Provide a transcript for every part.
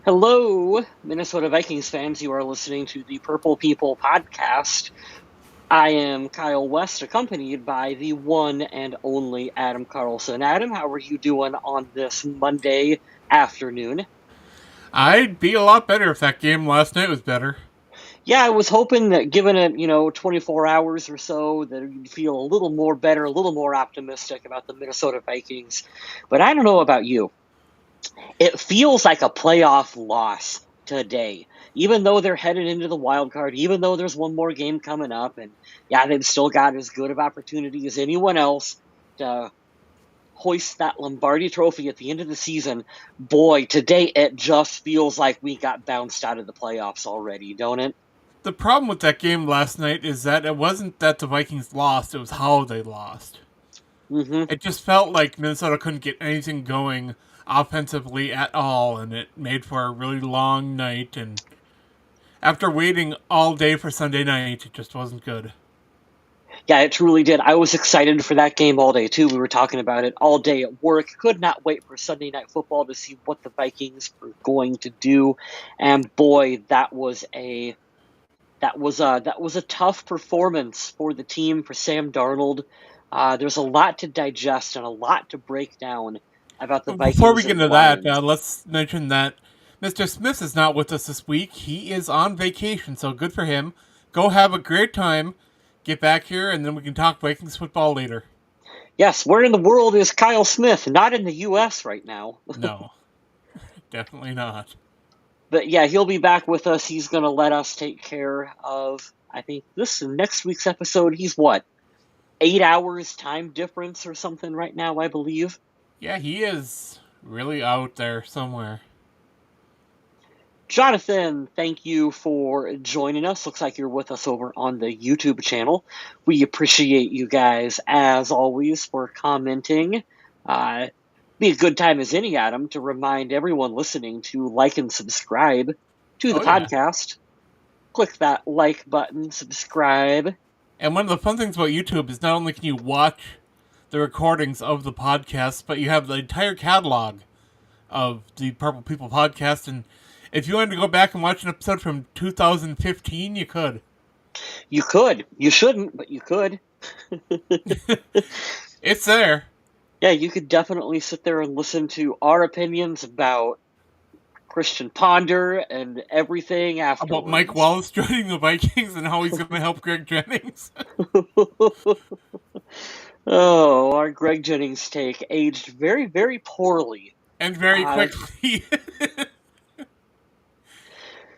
Hello, Minnesota Vikings fans. You are listening to the Purple People podcast. I am Kyle West, accompanied by the one and only Adam Carlson. Adam, how are you doing on this Monday afternoon? I'd be a lot better if that game last night was better. Yeah, I was hoping that given it, 24 hours or so, that you'd feel a little more better, a little more optimistic about the Minnesota Vikings. But I don't know about you. It feels like a playoff loss today, even though they're headed into the wild card, even though there's one more game coming up, and yeah, they've still got as good of opportunity as anyone else to hoist that Lombardi trophy at the end of the season. Boy, today it just feels like we got bounced out of the playoffs already, don't it? The problem with that game last night is that it wasn't that the Vikings lost, it was how they lost. Mm-hmm. It just felt like Minnesota couldn't get anything going offensively at all, and it made for a really long night. And after waiting all day for Sunday night, it just wasn't good. Yeah, it truly did. I was excited for that game all day too. We were talking about it all day at work. Could not wait for Sunday Night Football to see what the Vikings were going to do. And boy, that was a tough performance for the team, for Sam Darnold. There's a lot to digest and a lot to break down about the But before we Vikings get and into that, Lions. let's mention that Mr. Smith is not with us this week. He is on vacation, so good for him. Go have a great time. Get back here, and then we can talk Vikings football later. Yes, where in the world is Kyle Smith? Not in the U.S. right now. No, definitely not. But yeah, he'll be back with us. He's going to let us take care of, I think, this next week's episode. He's what, 8 hours time difference or something right now, I believe. Yeah, he is really out there somewhere. Jonathan, thank you for joining us. Looks like you're with us over on the YouTube channel. We appreciate you guys, as always, for commenting. Be a good time as any, Adam, to remind everyone listening to like and subscribe to the Oh, yeah. podcast. Click that like button, subscribe. And one of the fun things about YouTube is not only can you watch the recordings of the podcast, but you have the entire catalog of the Purple People podcast. And if you wanted to go back and watch an episode from 2015, you could. You could. You shouldn't, but you could. It's there. Yeah, you could definitely sit there and listen to our opinions about Christian Ponder and everything About Mike afterwards. Wallace joining the Vikings and how he's going to help Greg Jennings. Oh, our Greg Jennings take aged very, very poorly. And very Uh, quickly.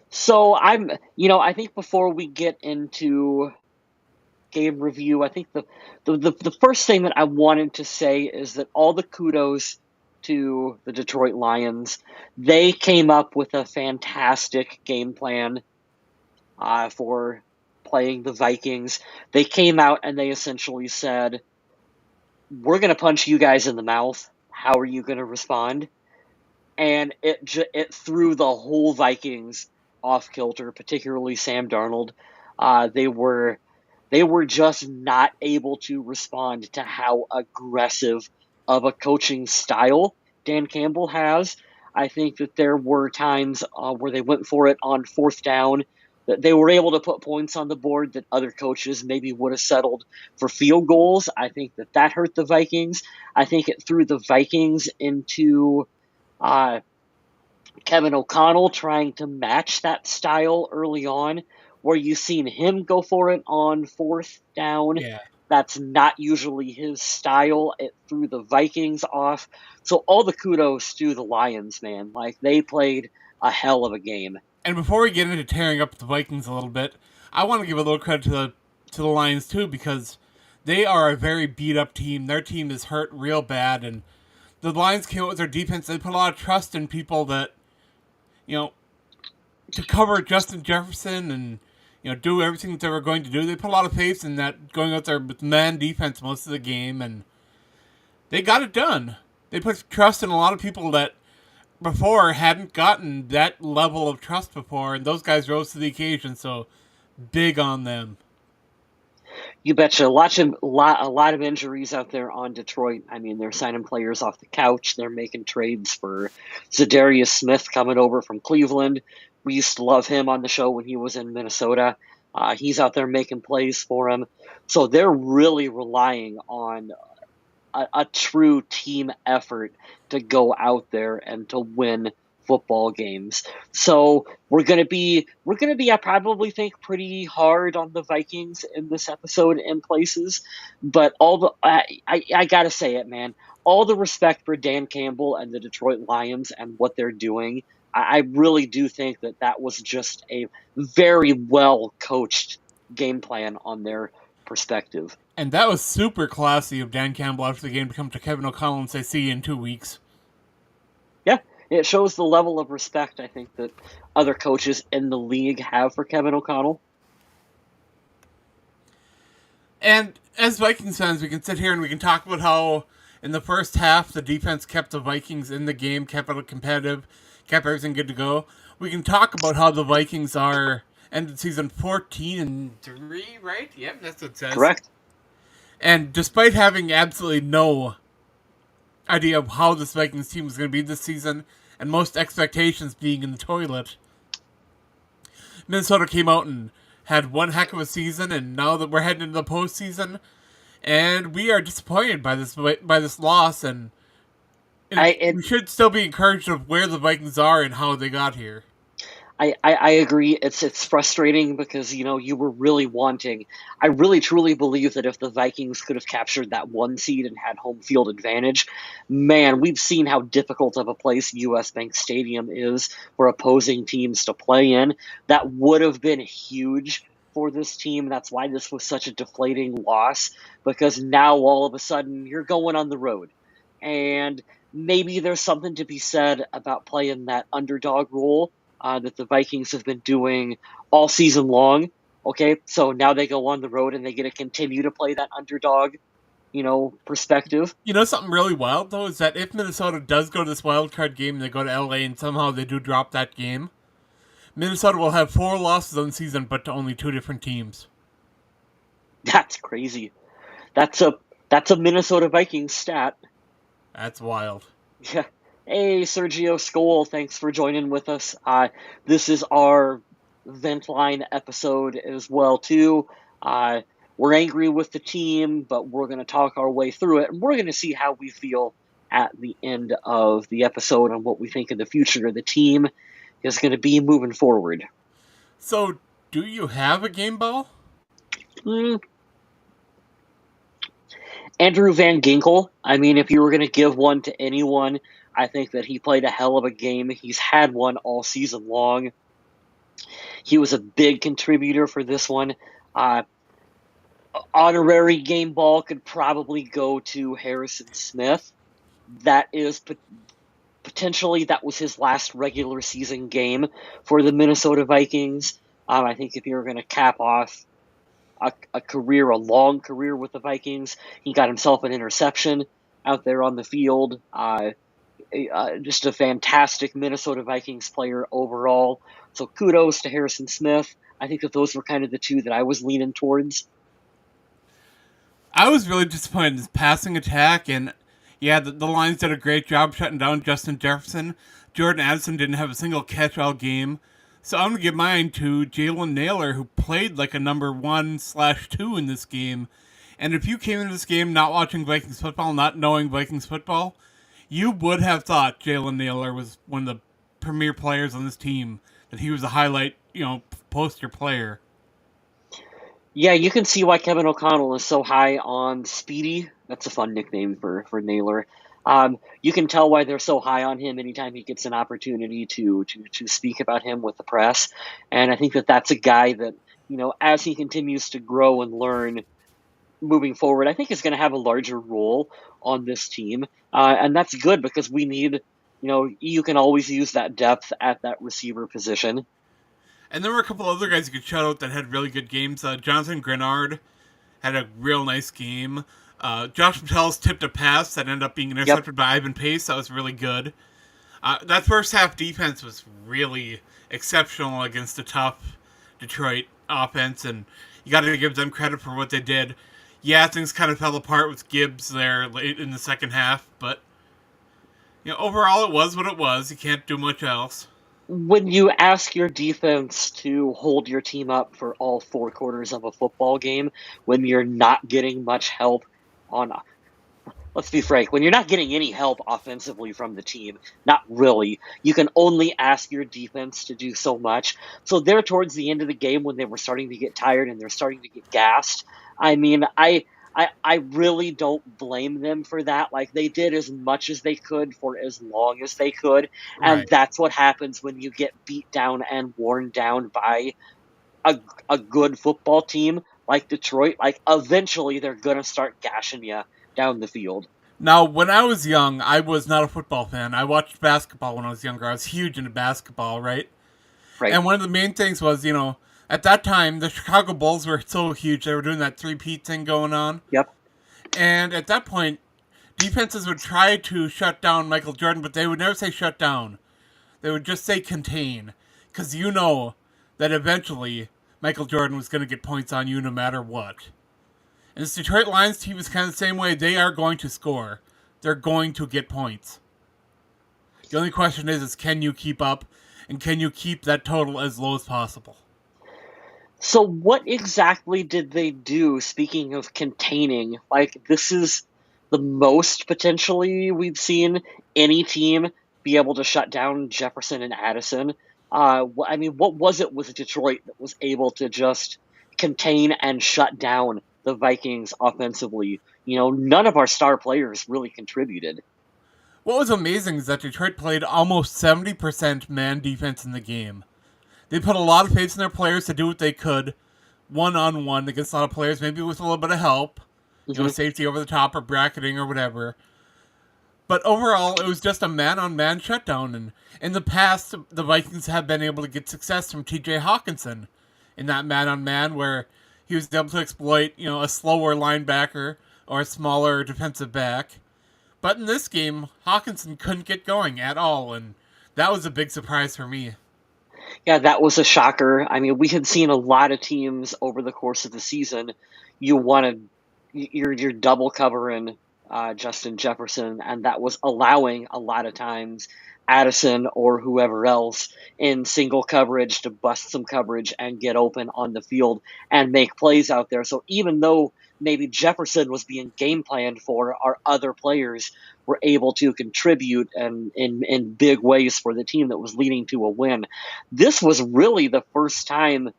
so I think before we get into game review, I think the first thing that I wanted to say is that all the kudos to the Detroit Lions. They came up with a fantastic game plan for playing the Vikings. They came out and they essentially said, "We're going to punch you guys in the mouth. How are you going to respond?" And it threw the whole Vikings off kilter, particularly Sam Darnold. They were just not able to respond to how aggressive of a coaching style Dan Campbell has. I think that there were times where they went for it on fourth down, that they were able to put points on the board that other coaches maybe would have settled for field goals. I think that hurt the Vikings. I think it threw the Vikings into uh, Kevin O'Connell trying to match that style early on, where you've seen him go for it on fourth down. Yeah. That's not usually his style. It threw the Vikings off. So all the kudos to the Lions, man. Like, they played a hell of a game. And before we get into tearing up the Vikings a little bit, I want to give a little credit to the Lions too, because they are a very beat up team. Their team is hurt real bad, and the Lions came out with their defense. They put a lot of trust in people that, you know, to cover Justin Jefferson and, do everything that they were going to do. They put a lot of faith in that, going out there with man defense most of the game, and they got it done. They put trust in a lot of people that before hadn't gotten that level of trust before, and those guys rose to the occasion. So big on them. You betcha. A lot of injuries out there on Detroit. I mean, they're signing players off the couch. They're making trades for Zadarius Smith coming over from Cleveland. We used to love him on the show when he was in Minnesota. He's out there making plays for him. So they're really relying on a true team effort to go out there and to win football games. So we're gonna be I probably think pretty hard on the Vikings in this episode in places, but I gotta say it, man. All the respect for Dan Campbell and the Detroit Lions and what they're doing. I really do think that that was just a very well coached game plan on their perspective. And that was super classy of Dan Campbell after the game to come to Kevin O'Connell and say, "See you in 2 weeks." Yeah, it shows the level of respect I think that other coaches in the league have for Kevin O'Connell. And as Vikings fans, we can sit here and we can talk about how in the first half the defense kept the Vikings in the game, kept it competitive, kept everything good to go. We can talk about how the Vikings are ended season 14-3, right? Yep, that's what it says. Correct. And despite having absolutely no idea of how this Vikings team was going to be this season, and most expectations being in the toilet, Minnesota came out and had one heck of a season, and now that we're heading into the postseason, and we are disappointed by this loss, and we should still be encouraged of where the Vikings are and how they got here. I agree. It's frustrating because you were really wanting. I really truly believe that if the Vikings could have captured that one seed and had home field advantage, man, we've seen how difficult of a place US Bank Stadium is for opposing teams to play in. That would have been huge for this team. That's why this was such a deflating loss, because now all of a sudden you're going on the road. And maybe there's something to be said about playing that underdog role that the Vikings have been doing all season long. Okay, so now they go on the road and they get to continue to play that underdog, perspective. Something really wild though is that if Minnesota does go to this wild card game and they go to LA and somehow they do drop that game, Minnesota will have 4 losses on the season, but to only 2 different teams. That's crazy. That's a Minnesota Vikings stat. That's wild. Yeah. Hey, Sergio Skoll, thanks for joining with us. This is our vent line episode as well, too. We're angry with the team, but we're going to talk our way through it, and we're going to see how we feel at the end of the episode and what we think of the future of the team is going to be moving forward. So, do you have a game ball? Andrew Van Ginkel. I mean, if you were going to give one to anyone, I think that he played a hell of a game. He's had one all season long. He was a big contributor for this one. Honorary game ball could probably go to Harrison Smith. That is potentially that was his last regular season game for the Minnesota Vikings. I think if you were going to cap off a long career with the Vikings, he got himself an interception out there on the field. Just a fantastic Minnesota Vikings player overall. So kudos to Harrison Smith. I think that those were kind of the two that I was leaning towards. I was really disappointed in his passing attack, and yeah, the Lions did a great job shutting down Justin Jefferson. Jordan Addison didn't have a single catch all game. So I'm going to give mine to Jalen Naylor, who played like a number 1/2 in this game. And if you came into this game not watching Vikings football, not knowing Vikings football, you would have thought Jalen Naylor was one of the premier players on this team, that he was a highlight, poster player. Yeah, you can see why Kevin O'Connell is so high on Speedy. That's a fun nickname for Naylor. You can tell why they're so high on him anytime he gets an opportunity to speak about him with the press. And I think that that's a guy that, as he continues to grow and learn moving forward, I think is going to have a larger role on this team. And that's good because we need, you can always use that depth at that receiver position. And there were a couple other guys you could shout out that had really good games. Jonathan Grenard had a real nice game. Josh Patel's tipped a pass that ended up being intercepted by Ivan Pace. That was really good. That first half defense was really exceptional against a tough Detroit offense. And You got to give them credit for what they did. Yeah, things kind of fell apart with Gibbs there late in the second half, but overall it was what it was. You can't do much else. When you ask your defense to hold your team up for all 4 quarters of a football game, when you're not getting much help on, let's be frank, when you're not getting any help offensively from the team, not really, you can only ask your defense to do so much. So there towards the end of the game, when they were starting to get tired and they're starting to get gassed, I mean, I really don't blame them for that. Like, they did as much as they could for as long as they could, and Right. that's what happens when you get beat down and worn down by a, a good football team like Detroit. Like, eventually they're gonna start gashing you down the field. Now, when I was young, I was not a football fan. I watched basketball when I was younger. I was huge into basketball, right? Right. And one of the main things was, at that time, the Chicago Bulls were so huge. They were doing that three-peat thing going on. Yep. And at that point, defenses would try to shut down Michael Jordan, but they would never say shut down. They would just say contain. Because you know that eventually Michael Jordan was going to get points on you no matter what. And this Detroit Lions team is kind of the same way. They are going to score. They're going to get points. The only question is can you keep up? And can you keep that total as low as possible? So what exactly did they do, speaking of containing? Like, this is the most potentially we've seen any team be able to shut down Jefferson and Addison. I mean, what was it with Detroit that was able to just contain and shut down the Vikings offensively? None of our star players really contributed. What was amazing is that Detroit played almost 70% man defense in the game. They put a lot of faith in their players to do what they could, one-on-one against a lot of players, maybe with a little bit of help, Hmm. safety over the top or bracketing or whatever. But overall, it was just a man-on-man shutdown. And in the past, the Vikings have been able to get success from T.J. Hawkinson in that man-on-man where he was able to exploit, a slower linebacker or a smaller defensive back. But in this game, Hawkinson couldn't get going at all, and that was a big surprise for me. Yeah, that was a shocker. I mean, we had seen a lot of teams over the course of the season. You wanted you're double covering Justin Jefferson, and that was allowing a lot of times Addison or whoever else in single coverage to bust some coverage and get open on the field and make plays out there. So even though maybe Jefferson was being game planned for, our other players were able to contribute and in big ways for the team that was leading to a win. This was really the first time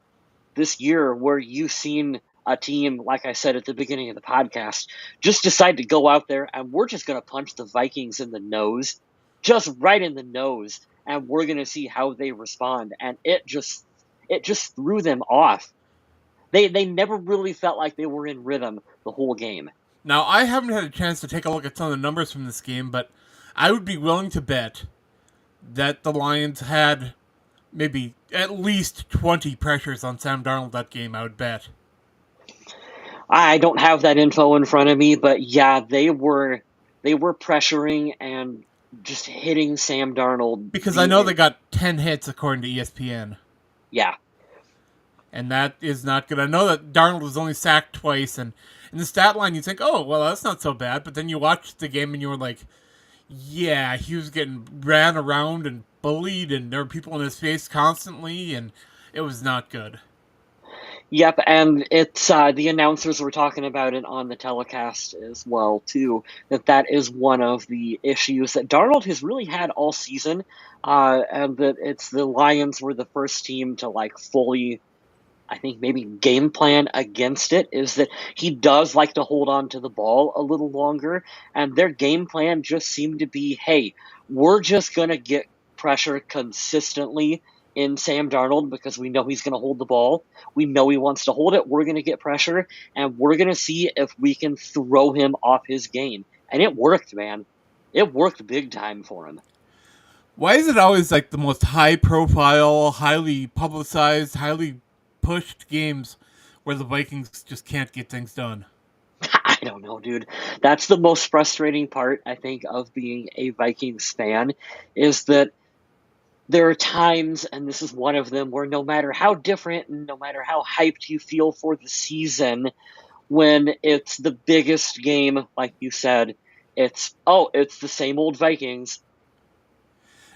this year where you've seen a team, like I said at the beginning of the podcast, just decide to go out there and we're just going to punch the Vikings in the nose, just right in the nose, and we're going to see how they respond. And it just threw them off. They never really felt like they were in rhythm the whole game. Now, I haven't had a chance to take a look at some of the numbers from this game, but I would be willing to bet that the Lions had maybe at least 20 pressures on Sam Darnold that game, I would bet. I don't have that info in front of me, but yeah, they were pressuring and just hitting Sam Darnold. Because I know they got 10 hits according to ESPN. Yeah, And that is not good. I know that Darnold was only sacked twice, and in the stat line you think, oh, well, that's not so bad. But then you watch the game and you were like, yeah, he was getting ran around and bullied, and there were people in his face constantly, and it was not good. yep, and it's the announcers were talking about it on the telecast as well too. That is one of the issues that Darnold has really had all season, and that it's the Lions were the first team to like fully, I think, maybe game plan against it. Is that he does like to hold on to the ball a little longer, and their game plan just seemed to be, hey, we're just gonna get pressure consistently in Sam Darnold because we know he's going to hold the ball. We know he wants to hold it. We're going to get pressure, and we're going to see if we can throw him off his game. And it worked, man. It worked big time for him. Why is it always like the most high profile, highly publicized, highly pushed games where the Vikings just can't get things done? I don't know, dude. That's the most frustrating part, I think, of being a Vikings fan is that there are times, and this is one of them, where no matter how different and no matter how hyped you feel for the season, when it's the biggest game, like you said, it's the same old Vikings.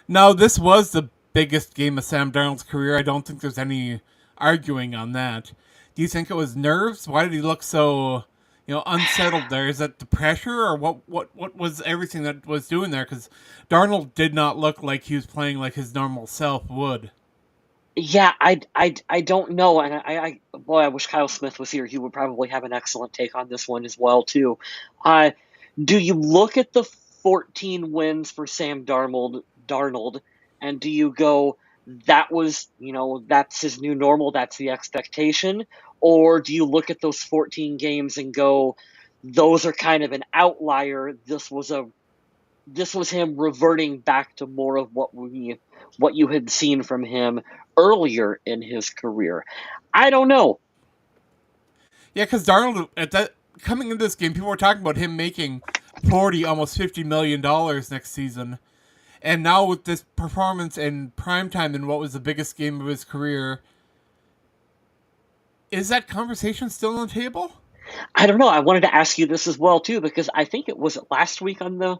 Now, this was the biggest game of Sam Darnold's career. I don't think there's any arguing on that. Do you think it was nerves? Why did he look so, unsettled there? Is that the pressure, or what was everything that was doing there? Because Darnold did not look like he was playing like his normal self would. Yeah, I don't know, and boy, I wish Kyle Smith was here. He would probably have an excellent take on this one as well too. Uh, do you look at the 14 wins for Sam Darnold, and do you go, that was, that's his new normal, that's the expectation? Or do you look at those 14 games and go, those are kind of an outlier. This was him reverting back to more of what you had seen from him earlier in his career. I don't know. Yeah, because Darnold at that coming into this game, people were talking about him making 40, almost $50 million next season. And now with this performance in primetime in what was the biggest game of his career, is that conversation still on the table? I don't know. I wanted to ask you this as well too, because I think it was last week on the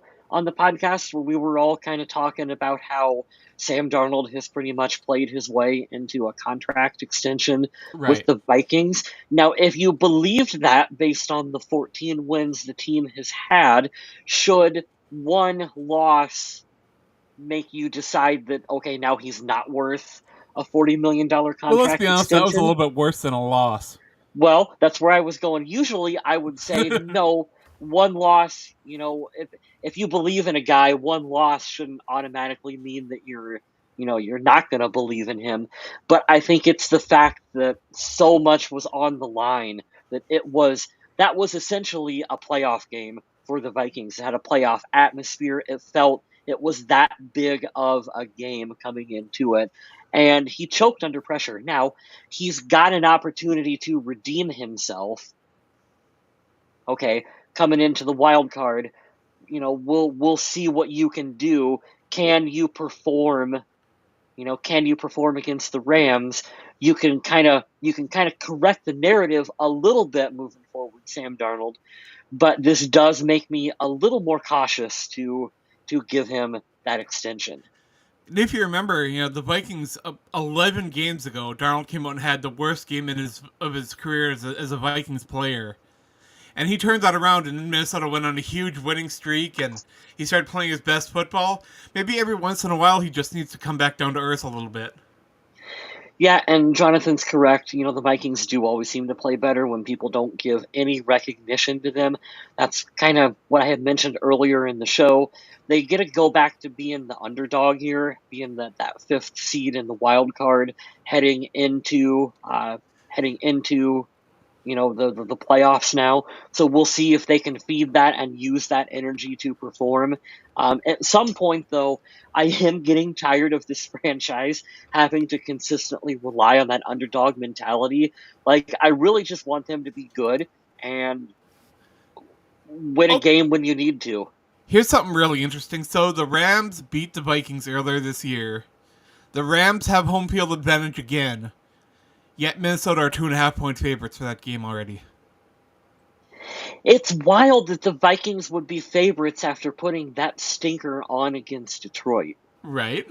podcast where we were all kind of talking about how Sam Darnold has pretty much played his way into a contract extension with Right. the Vikings. Now, if you believed that based on the 14 wins the team has had, should one loss make you decide that, okay, now he's not worth a $40 million Well, let's be contract honest, that was a extension? little bit worse than a loss. Well, that's where I was going. Usually, I would say no. One loss, if you believe in a guy, one loss shouldn't automatically mean that you're not going to believe in him. But I think it's the fact that so much was on the line that was essentially a playoff game for the Vikings. It had a playoff atmosphere. It was that big of a game coming into it, and he choked under pressure. Now, he's got an opportunity to redeem himself. Okay, coming into the wild card, we'll see what you can do. Can you perform? Can you perform against the Rams? You can kind of correct the narrative a little bit moving forward, Sam Darnold. But this does make me a little more cautious to give him that extension. And if you remember, the Vikings 11 games ago, Darnold came out and had the worst game of his career as a Vikings player. And he turned that around, and Minnesota went on a huge winning streak, and he started playing his best football. Maybe every once in a while, he just needs to come back down to earth a little bit. Yeah, and Jonathan's correct. The Vikings do always seem to play better when people don't give any recognition to them. That's kind of what I had mentioned earlier in the show. They get to go back to being the underdog here, being that fifth seed in the wild card, heading into the playoffs now. So we'll see if they can feed that and use that energy to perform. At some point, though, I am getting tired of this franchise having to consistently rely on that underdog mentality. Like, I really just want them to be good and win a Oh, game when you need to. here's something really interesting. So the Rams beat the Vikings earlier this year. The Rams have home field advantage again. Yet Minnesota are 2.5 point favorites for that game already. It's wild that the Vikings would be favorites after putting that stinker on against Detroit. Right?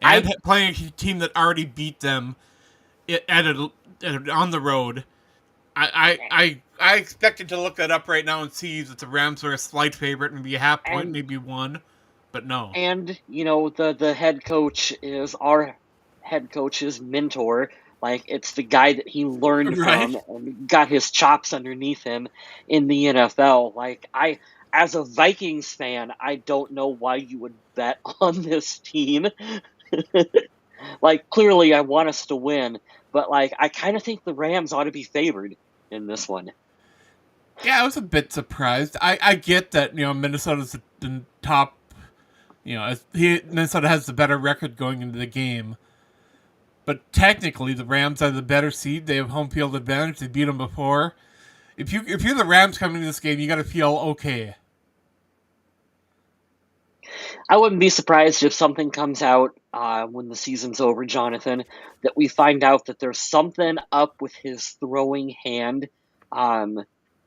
And I playing a team that already beat them on the road. I expected to look that up right now and see that the Rams were a slight favorite, maybe a half point, and maybe one, but no. the head coach is our head coach's mentor. Like, it's the guy that he learned Right? from and got his chops underneath him in the NFL. Like, as a Vikings fan, I don't know why you would bet on this team. Like, clearly I want us to win, but like, I kind of think the Rams ought to be favored in this one. Yeah, I was a bit surprised. I get that Minnesota's the top. Minnesota has the better record going into the game, but technically the Rams are the better seed. They have home field advantage. They beat them before. If you're the Rams coming to this game, you got to feel okay. I wouldn't be surprised if something comes out when the season's over, Jonathan, that we find out that there's something up with his throwing hand. Um,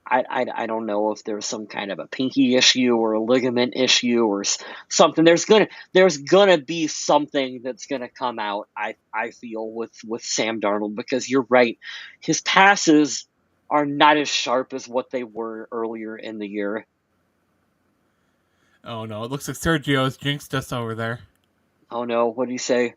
I don't know if there's some kind of a pinky issue or a ligament issue or something. There's gonna be something that's gonna come out. I feel with Sam Darnold, because you're right, his passes are not as sharp as what they were earlier in the year. Oh no, it looks like Sergio's jinxed us over there. Oh no, what do you say?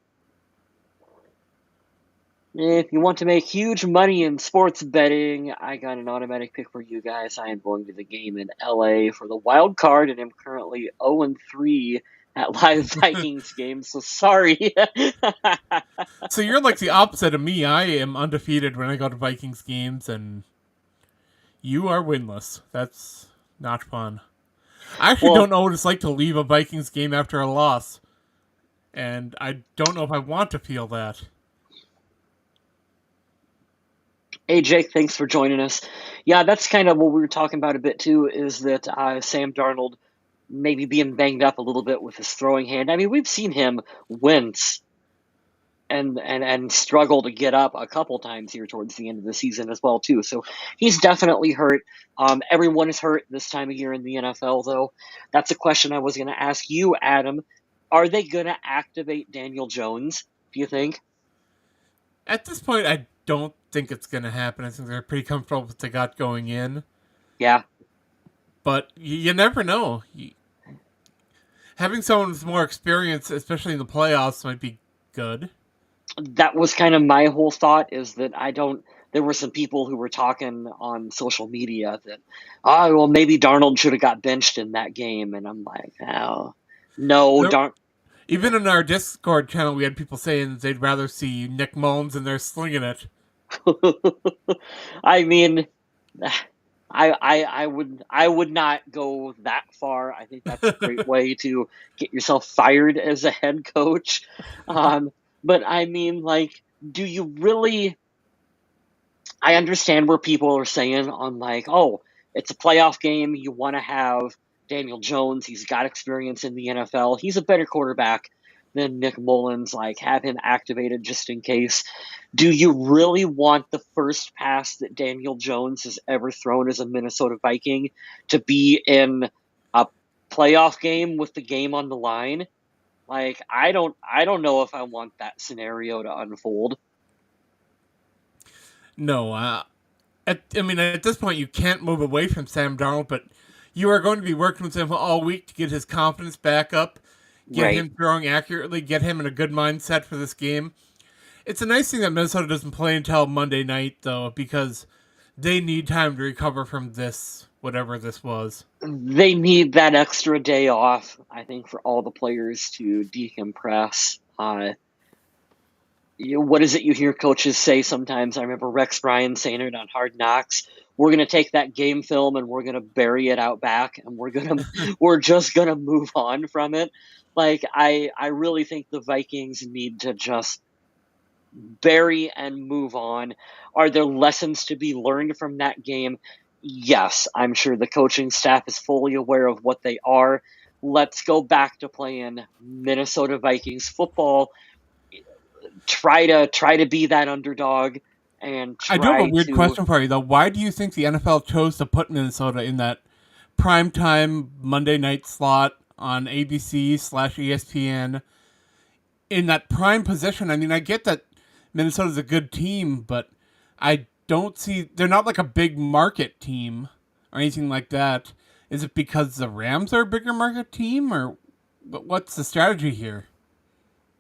If you want to make huge money in sports betting, I got an automatic pick for you guys. I am going to the game in LA for the wild card, and I'm currently 0-3 at live Vikings games. So sorry. So you're like the opposite of me. I am undefeated when I go to Vikings games, and you are winless. That's not fun. I actually don't Well, know what it's like to leave a Vikings game after a loss, and I don't know if I want to feel that. hey Jake, thanks for joining us. Yeah, that's kind of what we were talking about a bit too. Is that Sam Darnold maybe being banged up a little bit with his throwing hand? I mean, we've seen him wince and struggle to get up a couple times here towards the end of the season as well too. So he's definitely hurt. Everyone is hurt this time of year in the NFL, though. That's a question I was going to ask you, Adam. Are they going to activate Daniel Jones, do you think? At this point, I don't think it's going to happen. I think they're pretty comfortable with what they got going in, Yeah, but you never know. Having someone with more experience, especially in the playoffs, might be good. that was kind of my whole thought, is that I don't. There were some people who were talking on social media that, oh, well, maybe Darnold should have got benched in that game. And I'm like, oh, no, There, even in our Discord channel, we had people saying they'd rather see Nick Mullins and they're slinging it. I mean, I would not go that far. I think that's a great way to get yourself fired as a head coach. Um, but I mean, like, do you really? I understand where people are saying on, like, oh, it's a playoff game. You want to have Daniel Jones. He's got experience in the NFL. He's a better quarterback than Nick Mullins. Like, have him activated just in case. Do you really want the first pass that Daniel Jones has ever thrown as a Minnesota Viking to be in a playoff game with the game on the line? Like, I don't know if I want that scenario to unfold. No, I mean, at this point, you can't move away from Sam Darnold, but you are going to be working with him all week to get his confidence back up, get Right. him throwing accurately, get him in a good mindset for this game. It's a nice thing that Minnesota doesn't play until Monday night, though, because they need time to recover from this, whatever this was. They need that extra day off, I think, for all the players to decompress. What is it you hear coaches say sometimes? I remember Rex Ryan saying it on Hard Knocks. We're going to take that game film and we're going to bury it out back, and we're just going to move on from it. Like, I really think the Vikings need to just bury and move on. Are there lessons to be learned from that game? Yes, I'm sure the coaching staff is fully aware of what they are. Let's go back to playing Minnesota Vikings football. Try to be that underdog and I do have a try weird to. question for you, though. Why do you think the NFL chose to put Minnesota in that primetime Monday night slot on ABC/ESPN in that prime position? I mean, I get that Minnesota's a good team, but I don't see they're not like a big market team or anything like that. Is it because the Rams are a bigger market team, or what's the strategy here?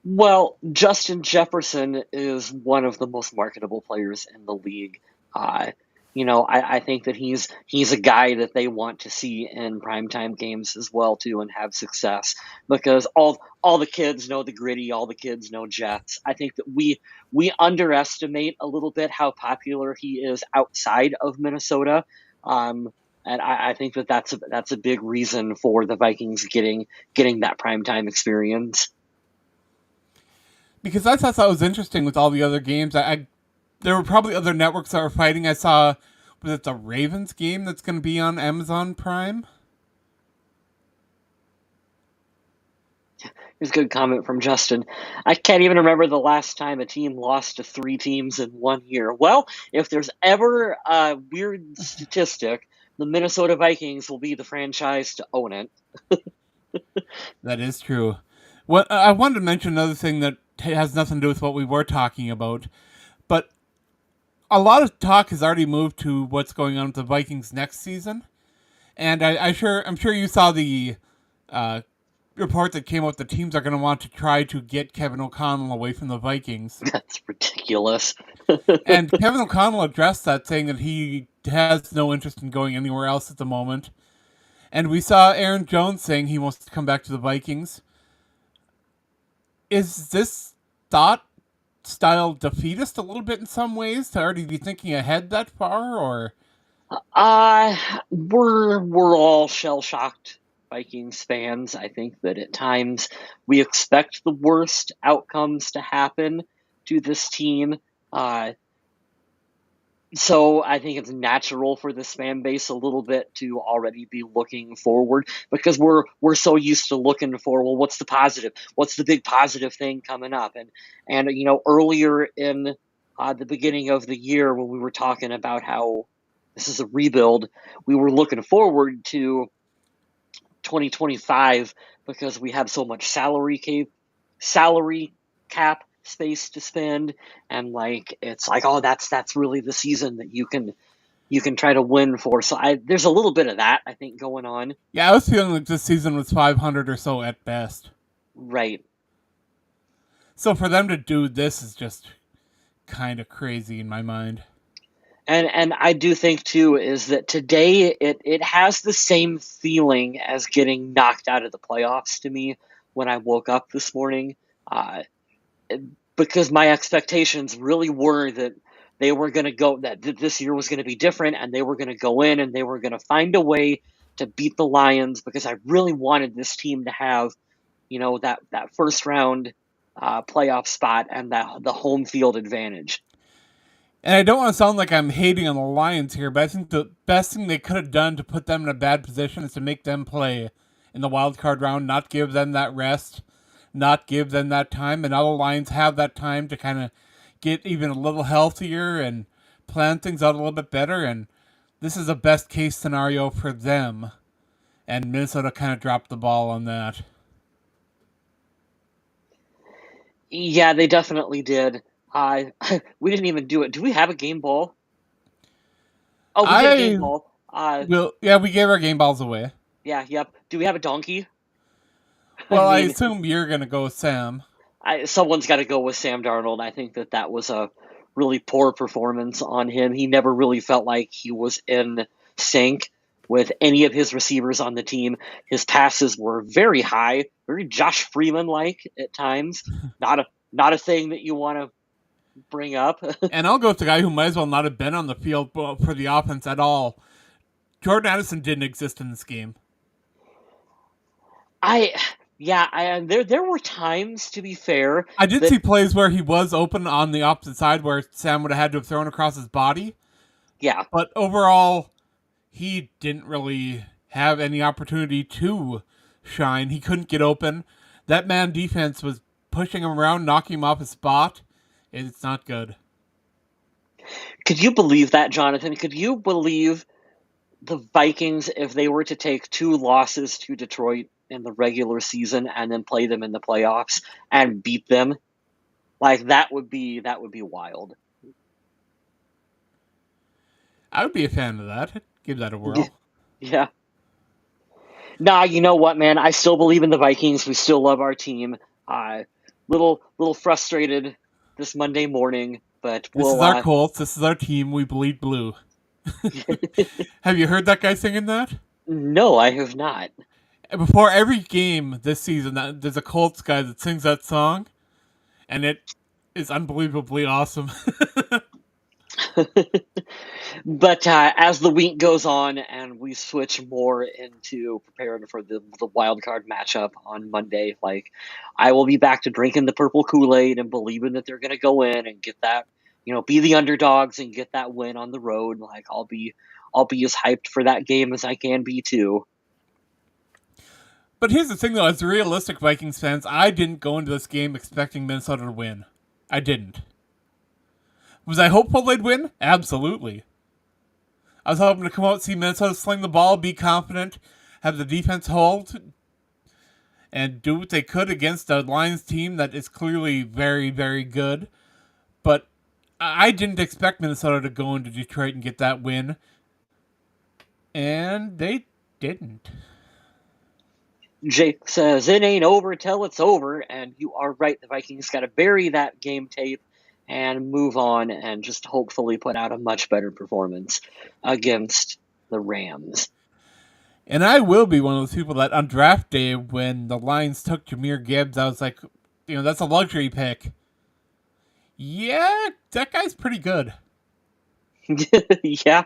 Well, Justin Jefferson is one of the most marketable players in the league. Uh, I think that he's a guy that they want to see in primetime games as well too, and have success, because all the kids know the gritty, all the kids know Jets. I think that we underestimate a little bit how popular he is outside of Minnesota. Um, and I think that that's a big reason for the Vikings getting that primetime experience. Because I thought that was interesting with all the other games. There were probably other networks that were fighting. I saw, was it the Ravens game that's going to be on Amazon Prime? It's a good comment from Justin. I can't even remember the last time a team lost to 3 teams in 1 year. Well, if there's ever a weird statistic, the Minnesota Vikings will be the franchise to own it. That is true. What I wanted to mention another thing that has nothing to do with what we were talking about, but a lot of talk has already moved to what's going on with the Vikings next season, and I'm sure you saw the uh, report that came out. The teams are going to want to try to get Kevin O'Connell away from the Vikings, That's ridiculous. and Kevin O'Connell addressed that, saying that he has no interest in going anywhere else at the moment. And we saw Aaron Jones saying he wants to come back to the Vikings. Is this thought style defeatist a little bit in some ways to already be thinking ahead that far, or Uh, we're all shell shocked Vikings fans. I think that at times we expect the worst outcomes to happen to this team. Uh, so I think it's natural for this fan base a little bit to already be looking forward because we're so used to looking for, well, what's the positive? What's the big positive thing coming up? And earlier in the beginning of the year when we were talking about how this is a rebuild, we were looking forward to 2025 because we have so much salary cap space to spend, and like it's like, oh, that's really the season that you can try to win for. So there's a little bit of that I think going on. yeah, I was feeling like this season was 500 or so at best. Right. So for them to do this is just kind of crazy in my mind. And I do think too is that today it has the same feeling as getting knocked out of the playoffs to me when I woke up this morning. Uh, because my expectations really were that they were going to go that this year was going to be different, and they were going to go in and they were going to find a way to beat the Lions, because I really wanted this team to have that first round playoff spot and that the home field advantage. And I don't want to sound like I'm hating on the Lions here, but I think the best thing they could have done to put them in a bad position is to make them play in the wild card round, not give them that rest, not give them that time, and now the Lions have that time to kind of get even a little healthier and plan things out a little bit better. And this is a best case scenario for them. And Minnesota kind of dropped the ball on that. Yeah, they definitely did. We didn't even do it. Do we have a game ball? Oh, we get a game I ball. will, yeah, we gave our game balls away. Yeah, yep. Do we have a donkey? I Well, I mean, assume you're going to go with Sam. someone's got to go with Sam Darnold. I think that was a really poor performance on him. He never really felt like he was in sync with any of his receivers on the team. His passes were very high, very Josh Freeman like at times. Not a thing that you want to bring up. And I'll go with the guy who might as well not have been on the field for the offense at all. Jordan Addison didn't exist in this game. I Yeah, there were times, to be fair, I did that see plays where he was open on the opposite side where Sam would have had to have thrown across his body. yeah. But overall, he didn't really have any opportunity to shine. He couldn't get open. That man defense was pushing him around, knocking him off his spot. It's not good. Could you believe that, Jonathan? Could you believe the Vikings if they were to take 2 losses to Detroit in the regular season and then play them in the playoffs and beat them? Like that would be wild. I would be a fan of that. I'd give that a whirl. Yeah. Nah, you know what, man? I still believe in the Vikings. We still love our team. Little frustrated this Monday morning, but This is we'll our Colts. This is our team. We bleed blue. Have you heard that guy singing that? no, I have not. Before every game this season, there's a Colts guy that sings that song, and it is unbelievably awesome. But as the week goes on and we switch more into preparing for the wild card matchup on Monday, like I will be back to drinking the purple Kool-Aid and believing that they're going to go in and get that, be the underdogs and get that win on the road. Like I'll be as hyped for that game as I can be too. But here's the thing, though: as realistic Vikings fans, I didn't go into this game expecting Minnesota to win. I didn't. Was I hopeful they'd win? Absolutely. I was hoping to come out, see Minnesota sling the ball, be confident, have the defense hold, and do what they could against a Lions team that is clearly very, very good. But I didn't expect Minnesota to go into Detroit and get that win, and they didn't. Jake says, it ain't over till it's over, and you are right. The Vikings got to bury that game tape and move on and just hopefully put out a much better performance against the Rams. And I will be one of those people that on draft day, when the Lions took Jahmyr Gibbs, I was like, that's a luxury pick. Yeah, that guy's pretty good. Yeah.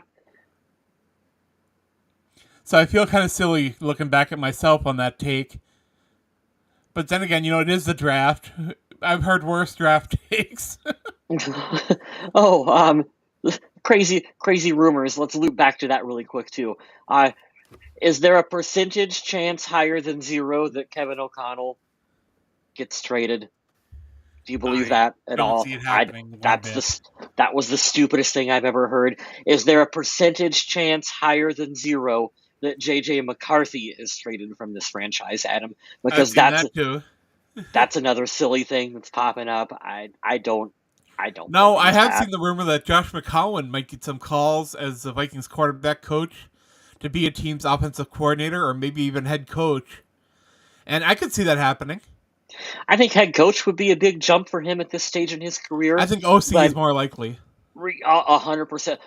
So I feel kind of silly looking back at myself on that take. But then again, it is the draft. I've heard worse draft takes. Oh, crazy rumors. Let's loop back to that really quick too. Is there a percentage chance higher than 0 that Kevin O'Connell gets traded? Do you believe that at all? See it happening. That was the stupidest thing I've ever heard. Is there a percentage chance higher than 0 that JJ McCarthy is traded from this franchise, Adam? Because that's another silly thing that's popping up. I don't. No, I have seen the rumor that Josh McCown might get some calls as the Vikings quarterback coach to be a team's offensive coordinator or maybe even head coach. And I could see that happening. I think head coach would be a big jump for him at this stage in his career. I think OC is more likely. 100%.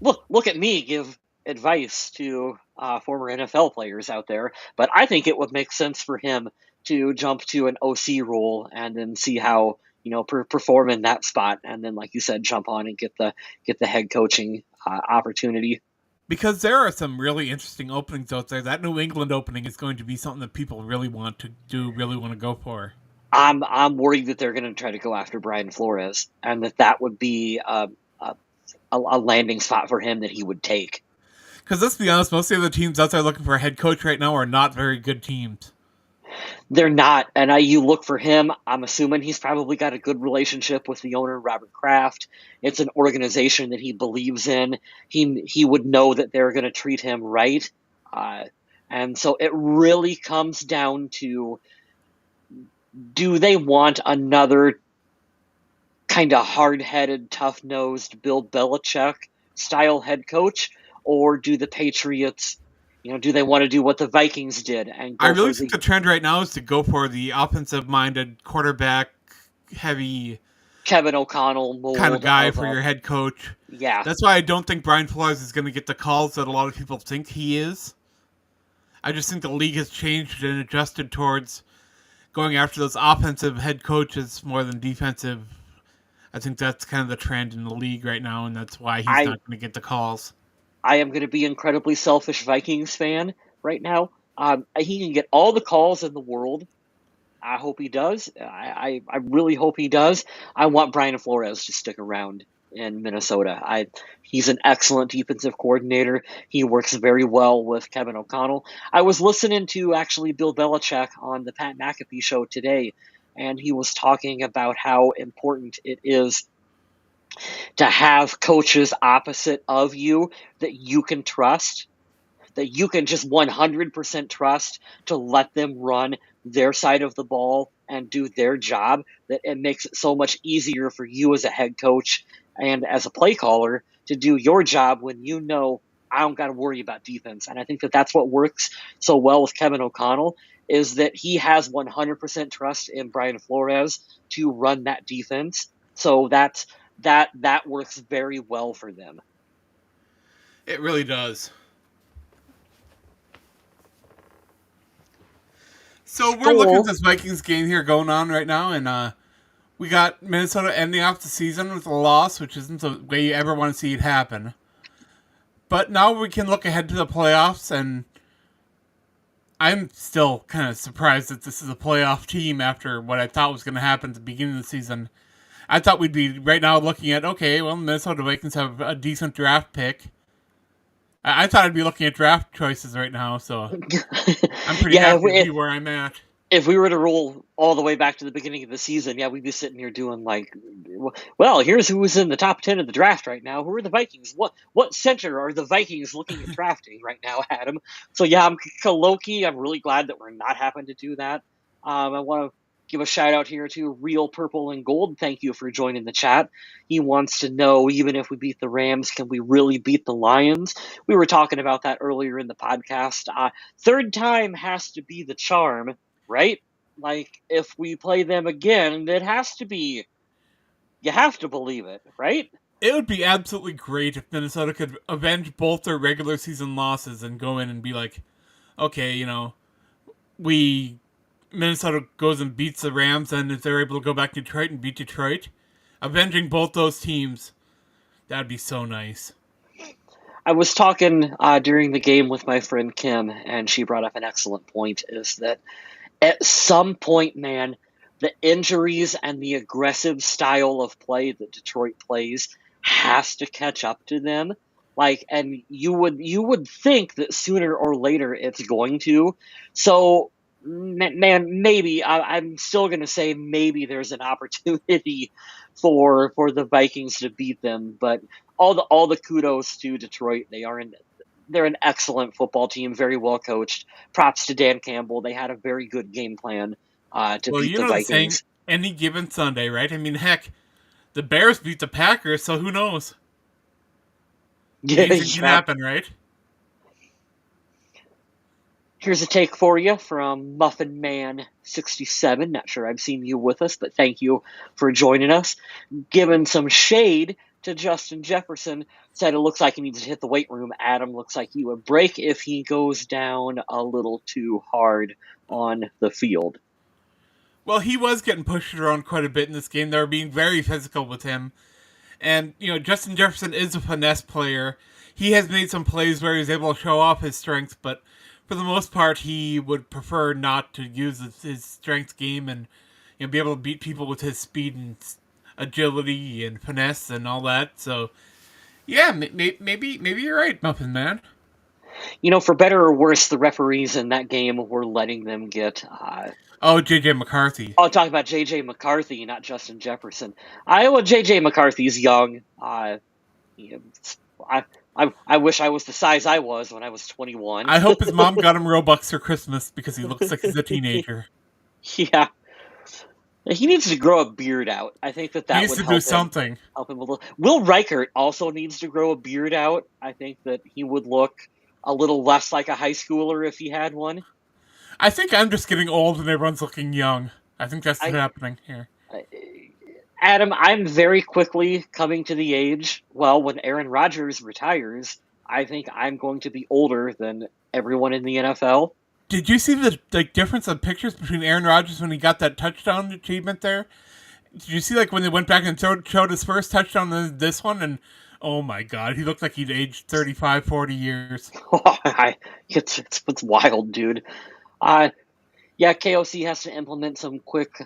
Look at me give advice to former NFL players out there, but I think it would make sense for him to jump to an OC role and then see how perform in that spot, and then, like you said, jump on and get the head coaching opportunity. Because there are some really interesting openings out there. That New England opening is going to be something that people really want to do, really want to go for. I'm worried that they're going to try to go after Brian Flores, and that would be a landing spot for him that he would take. Because let's be honest, most of the teams out there looking for a head coach right now are not very good teams. They're not, and you look for him. I'm assuming he's probably got a good relationship with the owner, Robert Kraft. It's an organization that he believes in. He would know that they're going to treat him right, and so it really comes down to: do they want another kind of hard-headed, tough-nosed Bill Belichick style head coach, or do the Patriots? Do they want to do what the Vikings did? And I really think the trend right now is to go for the offensive-minded, quarterback-heavy Kevin O'Connell mold kind of guy for your head coach. Yeah. That's why I don't think Brian Flores is going to get the calls that a lot of people think he is. I just think the league has changed and adjusted towards going after those offensive head coaches more than defensive. I think that's kind of the trend in the league right now, and that's why he's not going to get the calls. I am going to be an incredibly selfish Vikings fan right now. He can get all the calls in the world. I hope he does. I really hope he does. I want Brian Flores to stick around in Minnesota. He's an excellent defensive coordinator. He works very well with Kevin O'Connell. I was listening to actually Bill Belichick on the Pat McAfee show today, and he was talking about how important it is to have coaches opposite of you that you can trust, that you can just 100% trust to let them run their side of the ball and do their job, that it makes it so much easier for you as a head coach and as a play caller to do your job when I don't got to worry about defense. And I think that that's what works so well with Kevin O'Connell, is that he has 100% trust in Brian Flores to run that defense. So that works very well for them. It really does. So we're looking at this Vikings game here going on right now, and we got Minnesota ending off the season with a loss, which isn't the way you ever want to see it happen. But now we can look ahead to the playoffs, and I'm still kind of surprised that this is a playoff team after what I thought was going to happen at the beginning of the season. I thought we'd be right now looking at, okay, well, Minnesota Vikings have a decent draft pick. I thought I'd be looking at draft choices right now, so. I'm pretty Yeah, happy to be where I'm at. if we were to roll all the way back to the beginning of the season, yeah, we'd be sitting here doing like, well, here's who was in the top 10 of the draft right now. Who are the Vikings? What center are the Vikings looking at drafting right now, Adam? So yeah, I'm really glad that we're not having to do that. I want to give a shout out here to Real Purple and Gold. Thank you for joining the chat. He wants to know, even if we beat the Rams, can we really beat the Lions? We were talking about that earlier in the podcast. Third time has to be the charm, right? Like, if we play them again, it has to be, you have to believe it, right? It would be absolutely great if Minnesota could avenge both their regular season losses and go in and be like, okay, we Minnesota goes and beats the Rams, and if they're able to go back to Detroit and beat Detroit, avenging both those teams, that'd be so nice. I was talking during the game with my friend Kim, and she brought up an excellent point, is that at some point, man, the injuries and the aggressive style of play that Detroit plays has to catch up to them. Like, and you would think that sooner or later it's going to. So, man, maybe I'm still going to say maybe there's an opportunity for the Vikings to beat them. But all the kudos to Detroit. They're an excellent football team, very well coached. Props to Dan Campbell. They had a very good game plan to Well, beat you the know the saying, Vikings. any given Sunday, right? I mean, heck, the Bears beat the Packers, so who knows? Yeah, Anything can yeah. happen, right? Here's a take for you from Muffin Man 67. Not sure I've seen you with us, but thank you for joining us. Giving some shade to Justin Jefferson, said it looks like he needs to hit the weight room. Adam, looks like he would break if he goes down a little too hard on the field. Well, he was getting pushed around quite a bit in this game. They were being very physical with him. And, Justin Jefferson is a finesse player. He has made some plays where he's able to show off his strengths, but for the most part, he would prefer not to use his strength game and be able to beat people with his speed and agility and finesse and all that. So, yeah, maybe you're right, Muffin Man. For better or worse, the referees in that game were letting them get. Oh, J.J. McCarthy. I'll talk about J.J. McCarthy, not Justin Jefferson. Iowa J.J. McCarthy's young. You know, I wish I was the size I was when I was 21. I hope his mom got him Robux for Christmas because he looks like he's a teenager. Yeah. He needs to grow a beard out. I think that He needs would to help do something. help him a little. Will Reichert also needs to grow a beard out. I think that he would look a little less like a high schooler if he had one. I think I'm just getting old and everyone's looking young. I think that's what's happening here. Adam, I'm very quickly coming to the age, well, when Aaron Rodgers retires, I think I'm going to be older than everyone in the NFL. Did you see the difference of pictures between Aaron Rodgers when he got that touchdown achievement there? Did you see when they went back and showed his first touchdown and this one? And oh my god, he looked like he'd aged 35, 40 years. It's wild, dude. Yeah, KOC has to implement some quick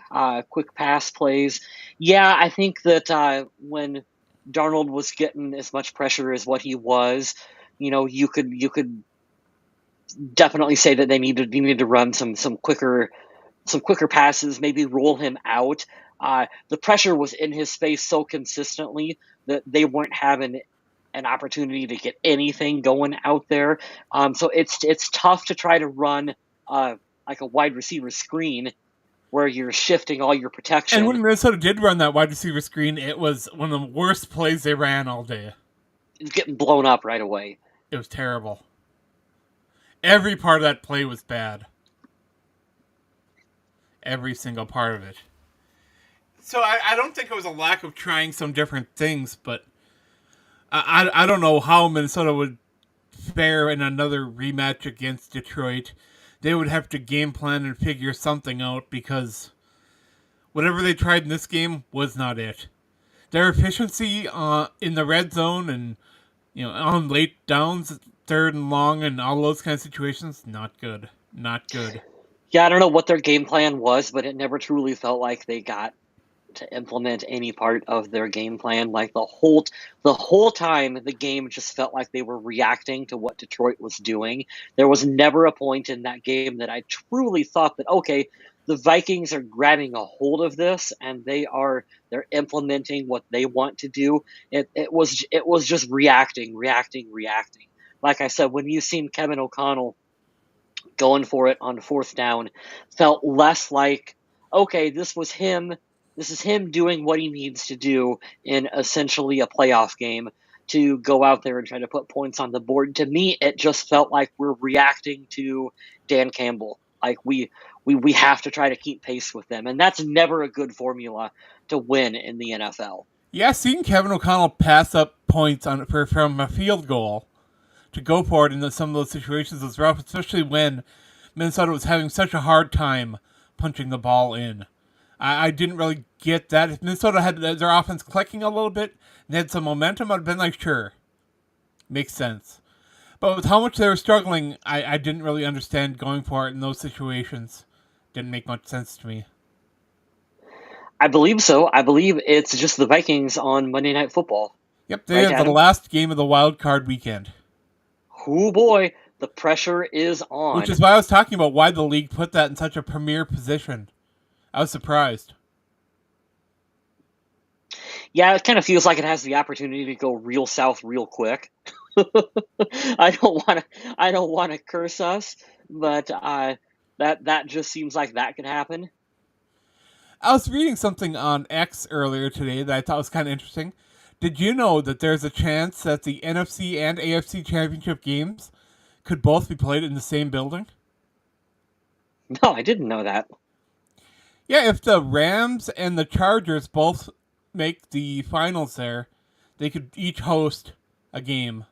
pass plays. Yeah, I think that when Darnold was getting as much pressure as what he was, you could definitely say that they needed to run some quicker passes, maybe roll him out. The pressure was in his face so consistently that they weren't having an opportunity to get anything going out there. So it's tough to try to run like a wide receiver screen where you're shifting all your protection. And when Minnesota did run that wide receiver screen, it was one of the worst plays they ran all day. It's getting blown up right away. It was terrible. Every part of that play was bad. Every single part of it. So I don't think it was a lack of trying some different things, but I don't know how Minnesota would fare in another rematch against Detroit. They would have to game plan and figure something out because whatever they tried in this game was not it. Their efficiency in the red zone and on late downs, third and long, and all those kind of situations, not good. Not good. Yeah, I don't know what their game plan was, but it never truly felt like they got to implement any part of their game plan. Like the whole time, the game just felt like they were reacting to what Detroit was doing. There was never a point in that game that I truly thought that, okay, the Vikings are grabbing a hold of this and they're implementing what they want to do. It was just reacting, reacting, reacting. Like I said, when you seen Kevin O'Connell going for it on fourth down, felt less like, okay, this is him doing what he needs to do in essentially a playoff game to go out there and try to put points on the board. To me, it just felt like we're reacting to Dan Campbell. Like we have to try to keep pace with them, and that's never a good formula to win in the NFL. Yeah, seeing Kevin O'Connell pass up points from a field goal to go for it in some of those situations was rough, especially when Minnesota was having such a hard time punching the ball in. I didn't really get that. If Minnesota had their offense clicking a little bit and had some momentum, I'd have been like, sure, makes sense. But with how much they were struggling, I didn't really understand going for it in those situations. Didn't make much sense to me. I believe so. I believe it's just the Vikings on Monday Night Football. Yep, they Right, have the Adam? last game of the wild card weekend. Oh boy, the pressure is Which on. is why I was talking about why the league put that in such a premier position. I was surprised. Yeah, it kind of feels like it has the opportunity to go real south real quick. I don't want to curse us, but that just seems like that could happen. I was reading something on X earlier today that I thought was kind of interesting. Did you know that there's a chance that the NFC and AFC championship games could both be played in the same building? No, I didn't know that. Yeah, if the Rams and the Chargers both make the finals there, they could each host a game,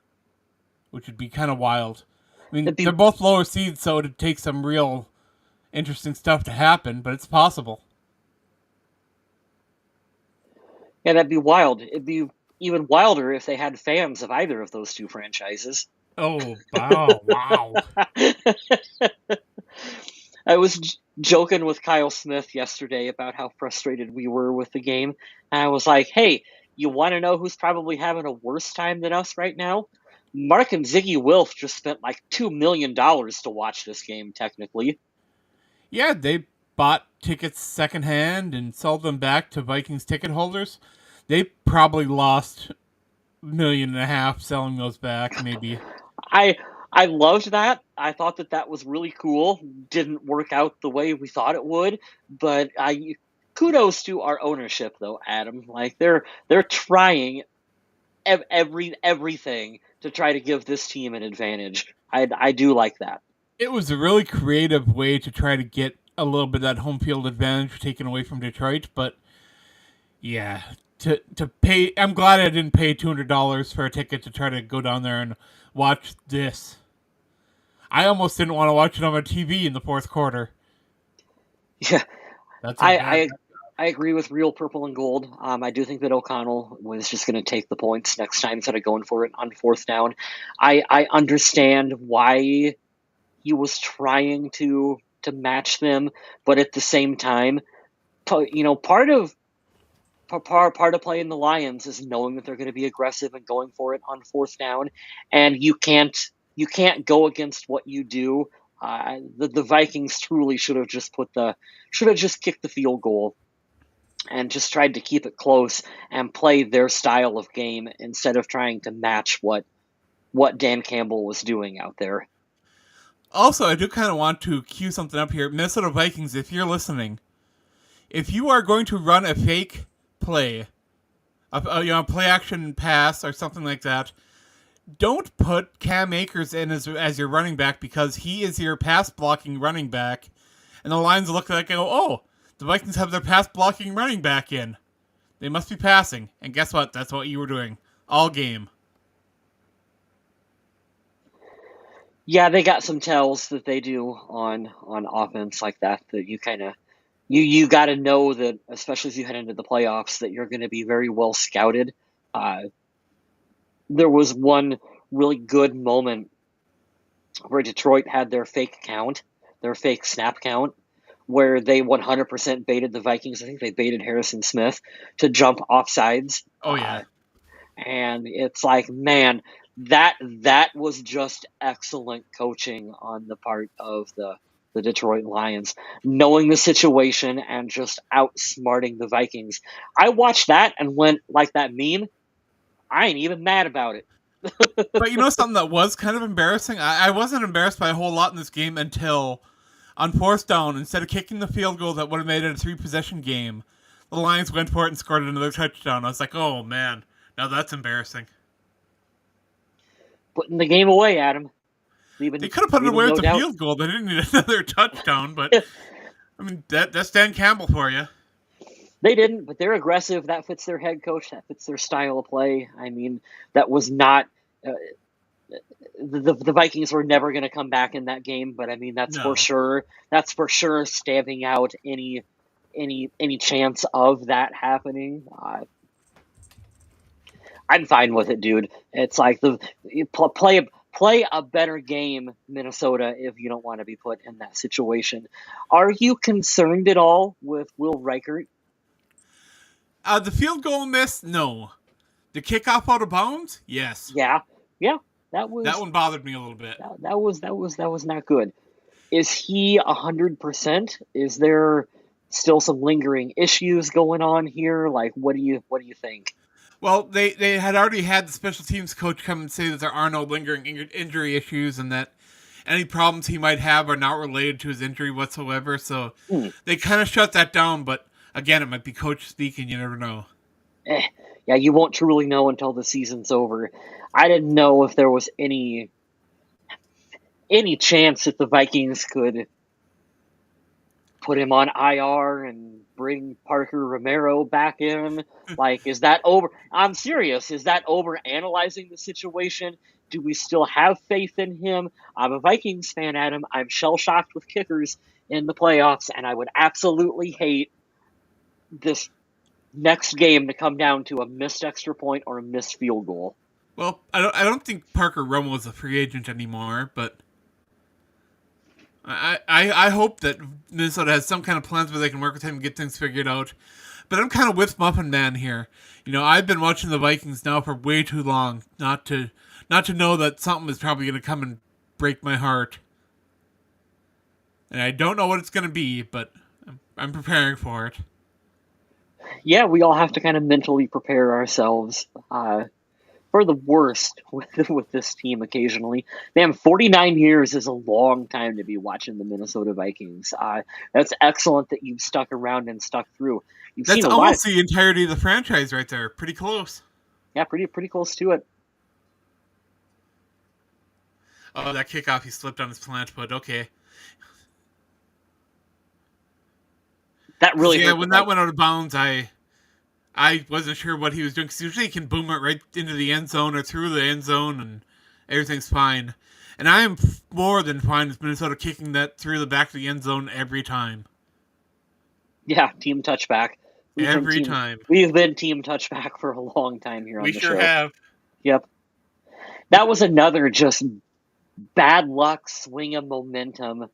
which would be kind of wild. I mean, It'd be they're both lower seeds, so it'd take some real interesting stuff to happen, but it's possible. Yeah, that'd be wild. It'd be even wilder if they had fans of either of those two franchises. Oh, wow, wow. I was joking with Kyle Smith yesterday about how frustrated we were with the game. And I was like, hey, you want to know who's probably having a worse time than us right now? Mark and Ziggy Wilf just spent like $2 million to watch this game, technically. Yeah, they bought tickets secondhand and sold them back to Vikings ticket holders. They probably lost $1.5 million selling those back, maybe. I I loved that. I thought that that was really cool. Didn't work out the way we thought it would, but I kudos to our ownership though, Adam. Like they're trying everything to try to give this team an advantage. I do like that. It was a really creative way to try to get a little bit of that home field advantage taken away from Detroit, but yeah, to pay, I'm glad I didn't pay $200 for a ticket to try to go down there and watch this. I almost didn't want to watch it on my TV in the fourth quarter. Yeah, That's how I bad. I, I agree with real purple and gold. I do think that O'Connell was just going to take the points next time instead of going for it on fourth down. I understand why he was trying to match them, but at the same time, part of playing the Lions is knowing that they're going to be aggressive and going for it on fourth down, and you can't go against what you do. The Vikings truly should have just kicked the field goal and just tried to keep it close and play their style of game instead of trying to match what Dan Campbell was doing out there. Also, I do kind of want to cue something up here. Minnesota Vikings, if you're listening, if you are going to run a fake play, play action pass or something like that, don't put Cam Akers in as your running back because he is your pass blocking running back, and the Lions look like go, oh, the Vikings have their pass blocking running back in. They must be passing, and guess what? That's what you were doing all game. Yeah, they got some tells that they do on offense like that you kind of you got to know that, especially as you head into the playoffs, that you're going to be very well scouted. Uh, there was one really good moment where Detroit had their fake snap count, where they 100% baited the Vikings. I think they baited Harrison Smith to jump offsides. Oh yeah. And it's like, man, that was just excellent coaching on the part of the Detroit Lions, knowing the situation and just outsmarting the Vikings. I watched that and went like that meme. I ain't even mad about it. But you know something that was kind of embarrassing? I wasn't embarrassed by a whole lot in this game until on fourth down, instead of kicking the field goal that would have made it a 3-possession game, the Lions went for it and scored another touchdown. I was like, oh man, now that's embarrassing. Putting the game away, Adam. They could have put it away with the field goal. They didn't need another touchdown, but I mean that's Dan Campbell for you. They didn't, but they're aggressive. That fits their head coach. That fits their style of play. I mean, that was not the Vikings were never going to come back in that game. But I mean, that's for sure. That's for sure stamping out any chance of that happening. I'm fine with it, dude. It's like play a better game, Minnesota, if you don't want to be put in that situation. Are you concerned at all with Will Reichert? The field goal miss, no. The kickoff out of bounds, yes. Yeah. That one bothered me a little bit. That was not good. Is he 100%? Is there still some lingering issues going on here? Like, what do you think? Well, they had already had the special teams coach come and say that there are no lingering injury issues and that any problems he might have are not related to his injury whatsoever. So they kind of shut that down, but again, it might be coach speaking. You never know. Yeah, you won't truly know until the season's over. I didn't know if there was any chance that the Vikings could put him on IR and bring Parker Romero back in. Like, is that over? I'm serious. Is that over analyzing the situation? Do we still have faith in him? I'm a Vikings fan, Adam. I'm shell-shocked with kickers in the playoffs, and I would absolutely hate this next game to come down to a missed extra point or a missed field goal. Well, I don't think Parker Romo is a free agent anymore, but I hope that Minnesota has some kind of plans where they can work with him and get things figured out. But I'm kind of with Muffin Man here. You know, I've been watching the Vikings now for way too long not to know that something is probably going to come and break my heart. And I don't know what it's going to be, but I'm preparing for it. Yeah, we all have to kind of mentally prepare ourselves for the worst with this team occasionally. Man, 49 years is a long time to be watching the Minnesota Vikings. That's excellent that you've stuck around and stuck through. That's almost the entirety of the franchise right there. Pretty close. Yeah, pretty close to it. Oh, that kickoff, he slipped on his plant foot. Okay. That really hurt. When that went out of bounds, I wasn't sure what he was doing, because usually he can boom it right into the end zone or through the end zone and everything's fine. And I am more than fine with Minnesota kicking that through the back of the end zone every time. Yeah, team touchback. Every time. We've been team touchback for a long time here on the show. We sure have. Yep. That was another just bad luck, swing of momentum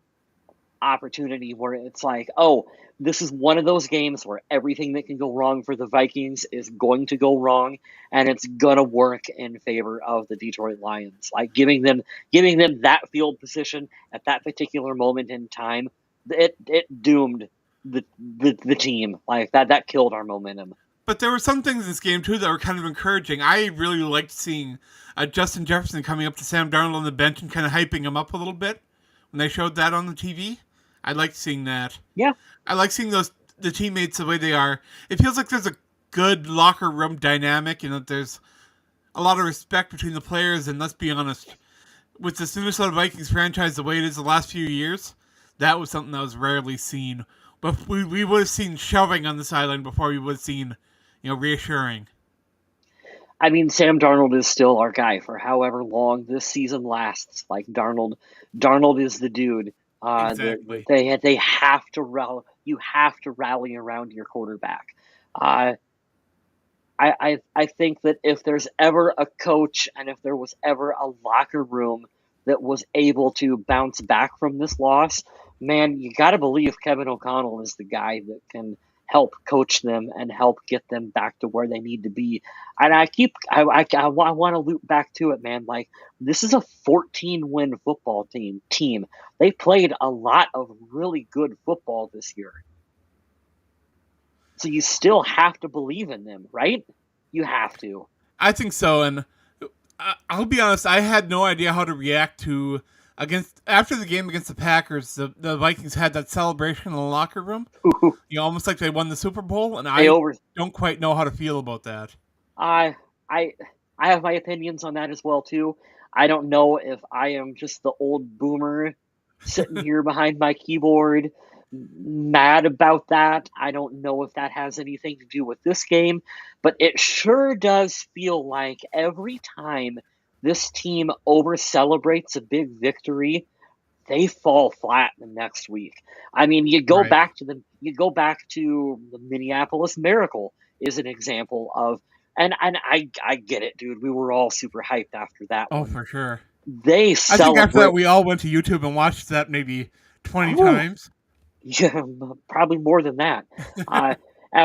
opportunity where it's like, oh, this is one of those games where everything that can go wrong for the Vikings is going to go wrong, and it's gonna work in favor of the Detroit Lions. Like giving them that field position at that particular moment in time, it doomed the team. Like that killed our momentum. But there were some things in this game too that were kind of encouraging. I really liked seeing Justin Jefferson coming up to Sam Darnold on the bench and kind of hyping him up a little bit when they showed that on the TV. I liked seeing that. Yeah. I like seeing the teammates the way they are. It feels like there's a good locker room dynamic, there's a lot of respect between the players, and let's be honest, with this Minnesota Vikings franchise the way it is the last few years, that was something that was rarely seen. But we would have seen shoving on the sideline before we would have seen, reassuring. I mean, Sam Darnold is still our guy for however long this season lasts. Like Darnold is the dude. Exactly. They have to rally. You have to rally around your quarterback. I think that if there's ever a coach and if there was ever a locker room that was able to bounce back from this loss, man, you got to believe Kevin O'Connell is the guy that can help coach them and help get them back to where they need to be. And I want to loop back to it, man. Like, this is a 14-win football team. They played a lot of really good football this year. So you still have to believe in them, right? You have to. I think so, and I'll be honest. I had no idea how to react to against after the game against the Packers. The Vikings had that celebration in the locker room. Almost like they won the Super Bowl, and I don't quite know how to feel about that. I I have my opinions on that as well too. I don't know if I am just the old boomer sitting here behind my keyboard mad about that. I don't know if that has anything to do with this game, but it sure does feel like every time this team over celebrates a big victory, they fall flat the next week. I mean, you go back to the Minneapolis Miracle is an example of, and I get it, dude. We were all super hyped after that one. Oh, for sure. They celebrate. I think after that we all went to YouTube and watched that maybe 20 times. Yeah, probably more than that.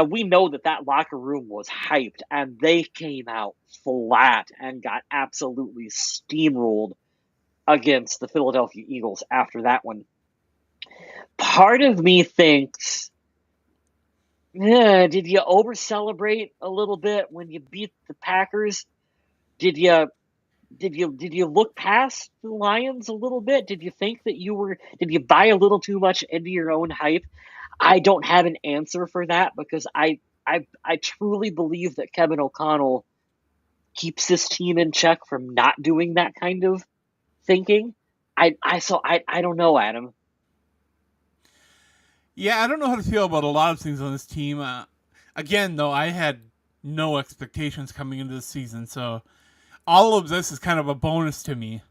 We know that locker room was hyped, and they came out flat and got absolutely steamrolled against the Philadelphia Eagles after that one. Part of me thinks, did you over-celebrate a little bit when you beat the Packers? Did you look past the Lions a little bit? Did you think that did you buy a little too much into your own hype? I don't have an answer for that because I truly believe that Kevin O'Connell keeps this team in check from not doing that kind of thinking. I don't know, Adam. Yeah, I don't know how to feel about a lot of things on this team. Again, though, I had no expectations coming into this season, so all of this is kind of a bonus to me.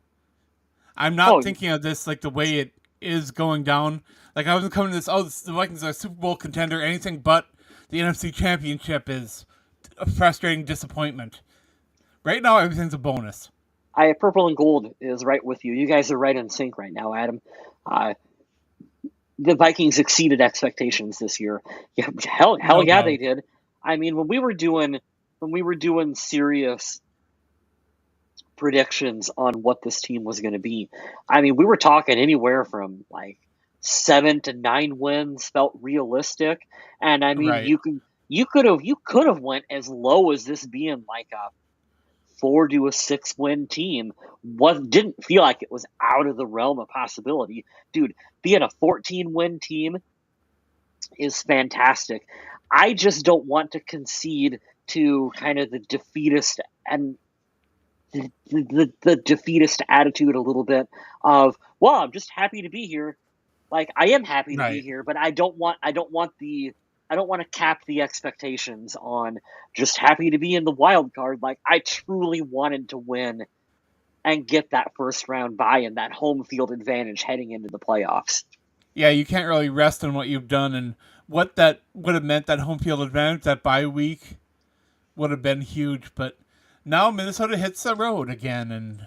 I'm not thinking of this like the way it is going down. Like, I wasn't coming to this, the Vikings are a Super Bowl contender. Anything but the NFC Championship is a frustrating disappointment. Right now, everything's a bonus. Purple and gold is right with you. You guys are right in sync right now, Adam. The Vikings exceeded expectations this year. Yeah, hell yeah, they did. I mean, when we were doing serious predictions on what this team was going to be, I mean, we were talking anywhere from like 7 to 9 wins felt realistic, and I mean, you could have went as low as this being like a 4 to a 6 win team. Didn't feel like it was out of the realm of possibility. Dude, being a 14 win team is fantastic. I just don't want to concede to kind of the defeatist and the defeatist attitude a little bit of, well, I'm just happy to be here. Like, I am happy to be here, but I don't want to cap the expectations on just happy to be in the wild card. Like, I truly wanted to win and get that first round bye and that home field advantage heading into the playoffs. Yeah, you can't really rest on what you've done, and what that would have meant, that home field advantage, that bye week would have been huge. But now Minnesota hits the road again, and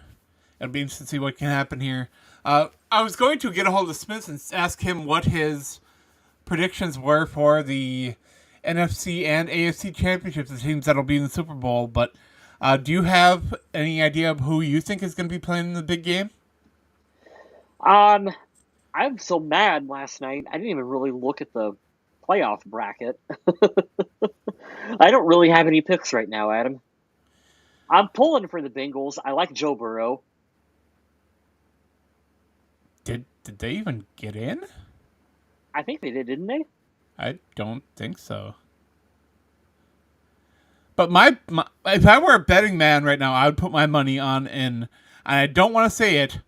it'll be interesting to see what can happen here. I was going to get a hold of Smith and ask him what his predictions were for the NFC and AFC championships, the teams that'll be in the Super Bowl, but do you have any idea of who you think is going to be playing in the big game? I'm so mad last night. I didn't even really look at the playoff bracket. I don't really have any picks right now, Adam. I'm pulling for the Bengals. I like Joe Burrow. Did they even get in? I think they did, didn't they? I don't think so. But my if I were a betting man right now, I would put my money on and I don't want to say it,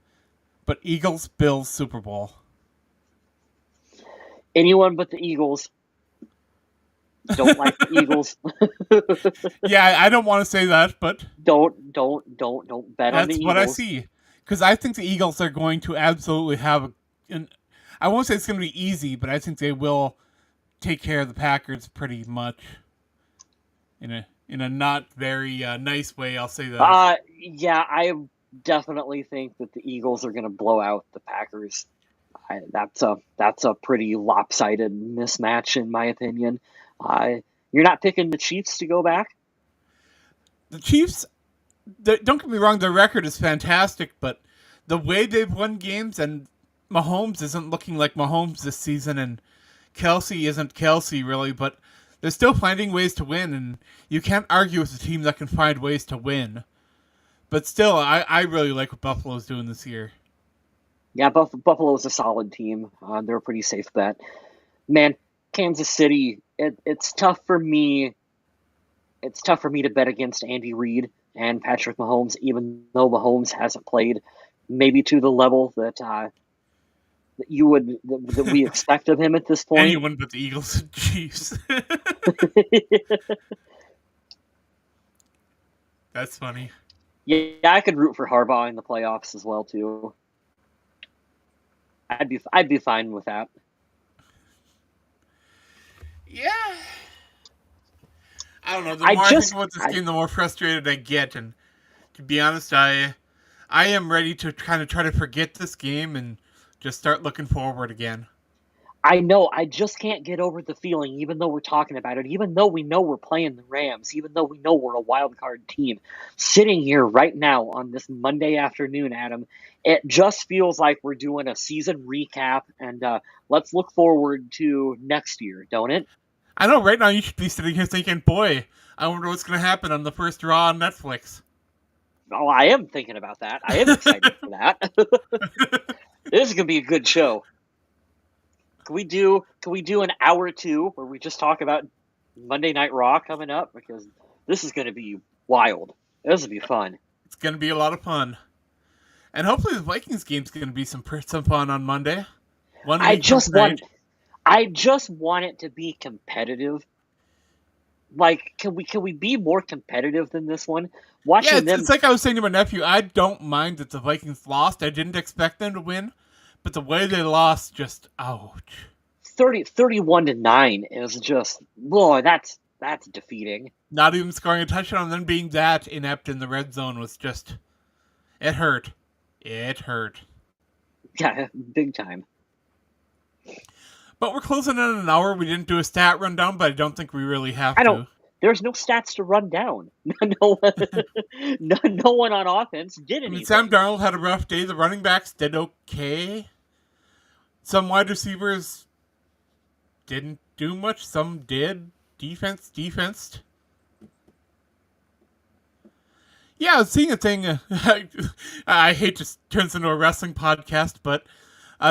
but Eagles-Bills Super Bowl. Anyone but the Eagles. Don't like the Eagles. Yeah, I don't want to say that, but don't bet on the Eagles. That's what I see. Because I think the Eagles are going to absolutely have I won't say it's going to be easy, but I think they will take care of the Packers pretty much in a not very nice way. I'll say that. Yeah, I definitely think that the Eagles are going to blow out the Packers. That's a pretty lopsided mismatch in my opinion. You're not picking the Chiefs to go back? The Chiefs, don't get me wrong, their record is fantastic, but the way they've won games, and Mahomes isn't looking like Mahomes this season, and Kelsey isn't Kelsey really, but they're still finding ways to win, and you can't argue with a team that can find ways to win. But still, I really like what Buffalo's doing this year. Yeah, Buffalo's a solid team. They're a pretty safe bet. Man, Kansas City, it's tough for me. It's tough for me to bet against Andy Reid and Patrick Mahomes, even though Mahomes hasn't played maybe to the level that we expect of him at this point. Anyone but the Eagles and Chiefs. That's funny. Yeah, I could root for Harbaugh in the playoffs as well too. I'd be fine with that. Yeah. I don't know. The more I think about this game, the more frustrated I get. And to be honest, I am ready to kind of try to forget this game and just start looking forward again. I know. I just can't get over the feeling, even though we're talking about it, even though we know we're playing the Rams, even though we know we're a wild card team, sitting here right now on this Monday afternoon, Adam, it just feels like we're doing a season recap, and let's look forward to next year, don't it? I know. Right now, you should be sitting here thinking, boy, I wonder what's going to happen on the first Raw on Netflix. Oh, I am thinking about that. I am excited for that. This is going to be a good show. Can we do an hour or two where we just talk about Monday Night Raw coming up? Because this is going to be wild. This will be fun. It's going to be a lot of fun. And hopefully the Vikings game's going to be some fun on Monday. I just want it to be competitive. Like, can we be more competitive than this one? It's like I was saying to my nephew, I don't mind that the Vikings lost. I didn't expect them to win. But the way they lost, just ouch. 31-9 is just, boy, that's defeating. Not even scoring a touchdown and then being that inept in the red zone was just, it hurt. It hurt. Yeah, big time. But we're closing in an hour. We didn't do a stat rundown, but I don't think we really have to. There's no stats to run down. No one on offense did anything. Sam Darnold had a rough day. The running backs did okay. Some wide receivers didn't do much. Some did. Defense. Yeah, I was seeing a thing. I hate to turn this into a wrestling podcast, but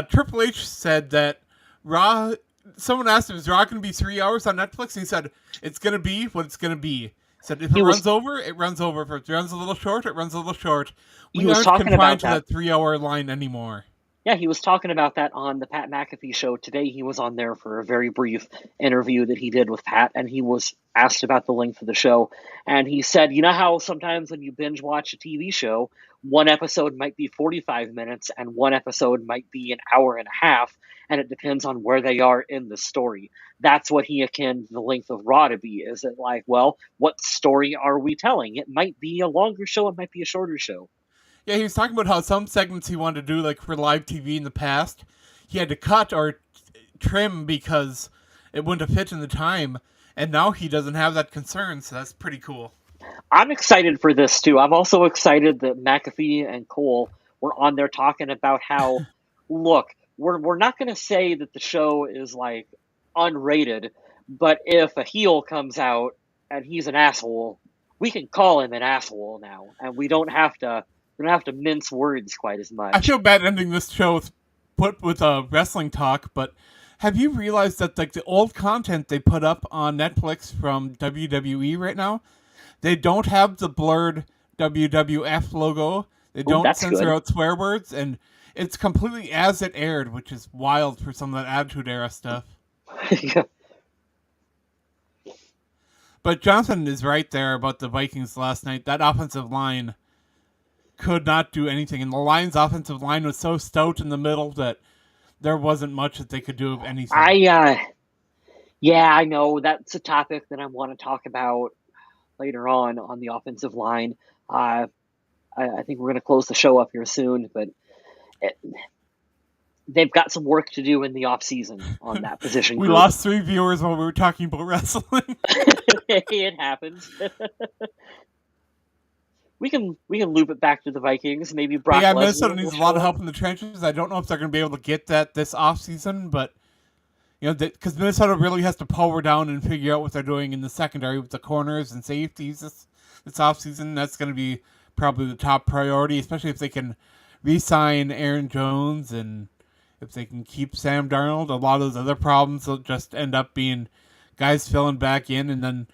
Triple H said that Raw. Someone asked him, "Is Raw going to be 3 hours on Netflix?" And he said, "It's going to be what it's going to be." He said, "If it runs over, it runs over. If it runs a little short, it runs a little short. We aren't confined to that 3 hour line anymore." Yeah, he was talking about that on the Pat McAfee show today. He was on there for a very brief interview that he did with Pat, and he was asked about the length of the show. And he said, you know how sometimes when you binge watch a TV show, one episode might be 45 minutes and one episode might be an hour and a half, and it depends on where they are in the story. That's what he akin the length of Raw to be. Is it like, well, what story are we telling? It might be a longer show, it might be a shorter show. Yeah, he was talking about how some segments he wanted to do, like for live TV in the past, he had to cut or trim because it wouldn't have fit in the time, and now he doesn't have that concern, so that's pretty cool. I'm excited for this, too. I'm also excited that McAfee and Cole were on there talking about how, look, we're not going to say that the show is, like, unrated, but if a heel comes out and he's an asshole, we can call him an asshole now, and we don't have to mince words quite as much. I feel bad ending this show with wrestling talk, but have you realized that like the old content they put up on Netflix from WWE right now, they don't have the blurred WWF logo. They don't censor out swear words, and it's completely as it aired, which is wild for some of that Attitude Era stuff. Yeah. But Jonathan is right there about the Vikings last night. That offensive line could not do anything, and the Lions' offensive line was so stout in the middle that there wasn't much that they could do of anything. I know that's a topic that I want to talk about later on the offensive line. I think we're going to close the show up here soon, but they've got some work to do in the off season on that position We group. lost 3 viewers while we were talking about wrestling. It happens. We can loop it back to the Vikings. Maybe Brock Lesnar. Minnesota needs a lot of up. help in the trenches. I don't know if they're going to be able to get that this offseason, but because Minnesota really has to power down and figure out what they're doing in the secondary with the corners and safeties this offseason. That's going to be probably the top priority, especially if they can re-sign Aaron Jones and if they can keep Sam Darnold. A lot of those other problems will just end up being guys filling back in, and then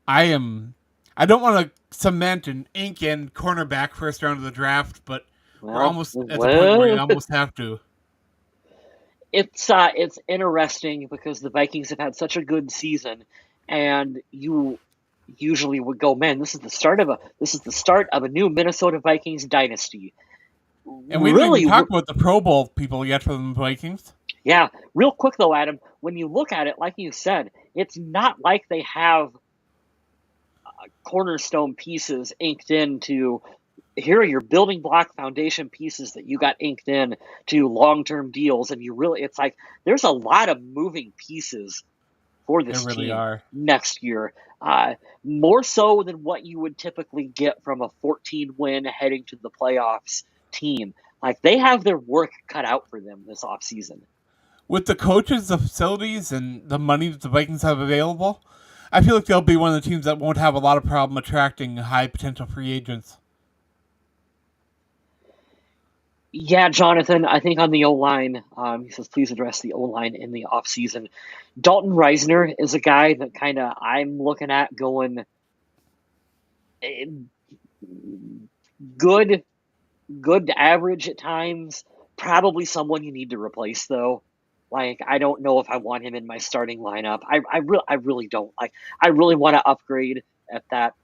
I don't want to cement and ink in cornerback first round of the draft, but we're almost at the point where you almost have to. It's interesting because the Vikings have had such a good season, and you usually would go, man, this is the start of a new Minnesota Vikings dynasty. And we didn't even talk about the Pro Bowl people yet for the Vikings. Yeah, real quick though, Adam, when you look at it, like you said, it's not like they have cornerstone pieces inked into. Here are your building block foundation pieces that you got inked in to long-term deals, and it's like there's a lot of moving pieces for this team next year, more so than what you would typically get from a 14-win heading to the playoffs team. Like, they have their work cut out for them this offseason. With the coaches, the facilities, and the money that the Vikings have available, I feel like they'll be one of the teams that won't have a lot of problem attracting high potential free agents. Yeah, Jonathan, I think on the O-line, he says, please address the O-line in the offseason. Dalton Reisner is a guy that kind of I'm looking at going good to average at times. Probably someone you need to replace, though. Like, I don't know if I want him in my starting lineup. I really don't. Like, I really want to upgrade at that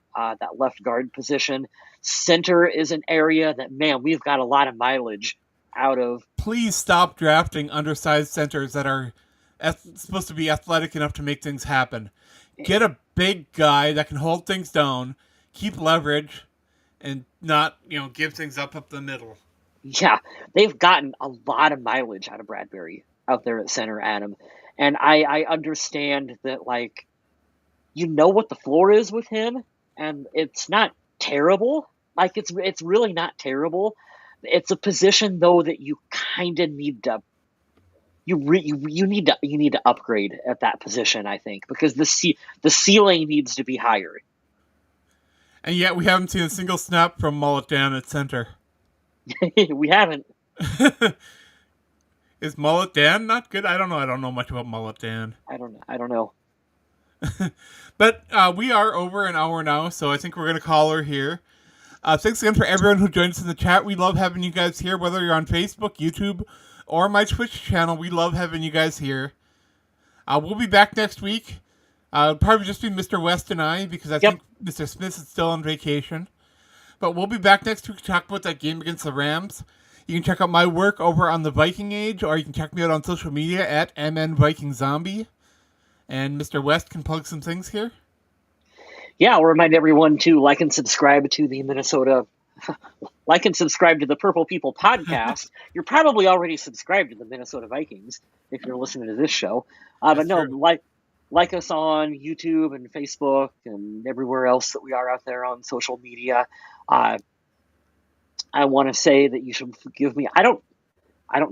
left guard position. Center is an area that, man, we've got a lot of mileage out of. Please stop drafting undersized centers that are supposed to be athletic enough to make things happen. Get a big guy that can hold things down, keep leverage, and not, give things up the middle. Yeah, they've gotten a lot of mileage out of Bradbury out there at center, Adam. And I understand that, like, what the floor is with him, and it's not terrible. Like, it's really not terrible. It's a position, though, that you kind of need to you need to upgrade at that position, I think, because the ceiling needs to be higher. And yet we haven't seen a single snap from Mullet Dan at center. We haven't. Is Mullet Dan not good? I don't know. I don't know much about Mullet Dan. I don't know. But we are over an hour now, so I think we're going to call her here. Thanks again for everyone who joined us in the chat. We love having you guys here, whether you're on Facebook, YouTube, or my Twitch channel. We love having you guys here. We'll be back next week. Probably just be Mr. West and I, because I think Mr. Smith is still on vacation. But we'll be back next week to talk about that game against the Rams. You can check out my work over on the Viking Age, or you can check me out on social media at MNVikingZombie. And Mr. West can plug some things here. Yeah, I'll remind everyone to like and subscribe to the Purple People podcast. You're probably already subscribed to the Minnesota Vikings if you're listening to this show. But no, like us on YouTube and Facebook and everywhere else that we are out there on social media. I want to say that you should forgive me. I don't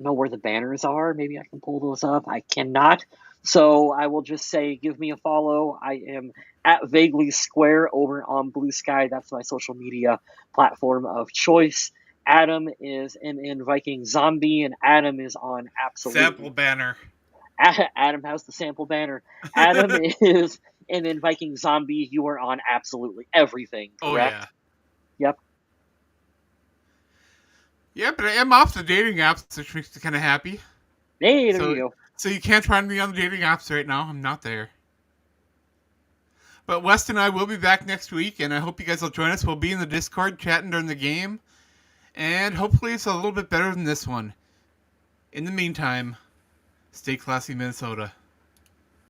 know where the banners are. Maybe I can pull those up. I cannot. So I will just say, give me a follow. I am at Vaguely Square over on Blue Sky. That's my social media platform of choice. Adam is MN Viking Zombie, and Adam is on Absolute Sample Banner. Adam has the sample banner. Adam is MN Viking Zombie. You are on absolutely everything, correct? Oh, yeah. Yep. Yeah, but I am off the dating apps, which makes me kind of happy. Hey, there you go. So you can't find me on the dating apps right now. I'm not there. But West and I will be back next week, and I hope you guys will join us. We'll be in the Discord chatting during the game, and hopefully it's a little bit better than this one. In the meantime, stay classy, Minnesota.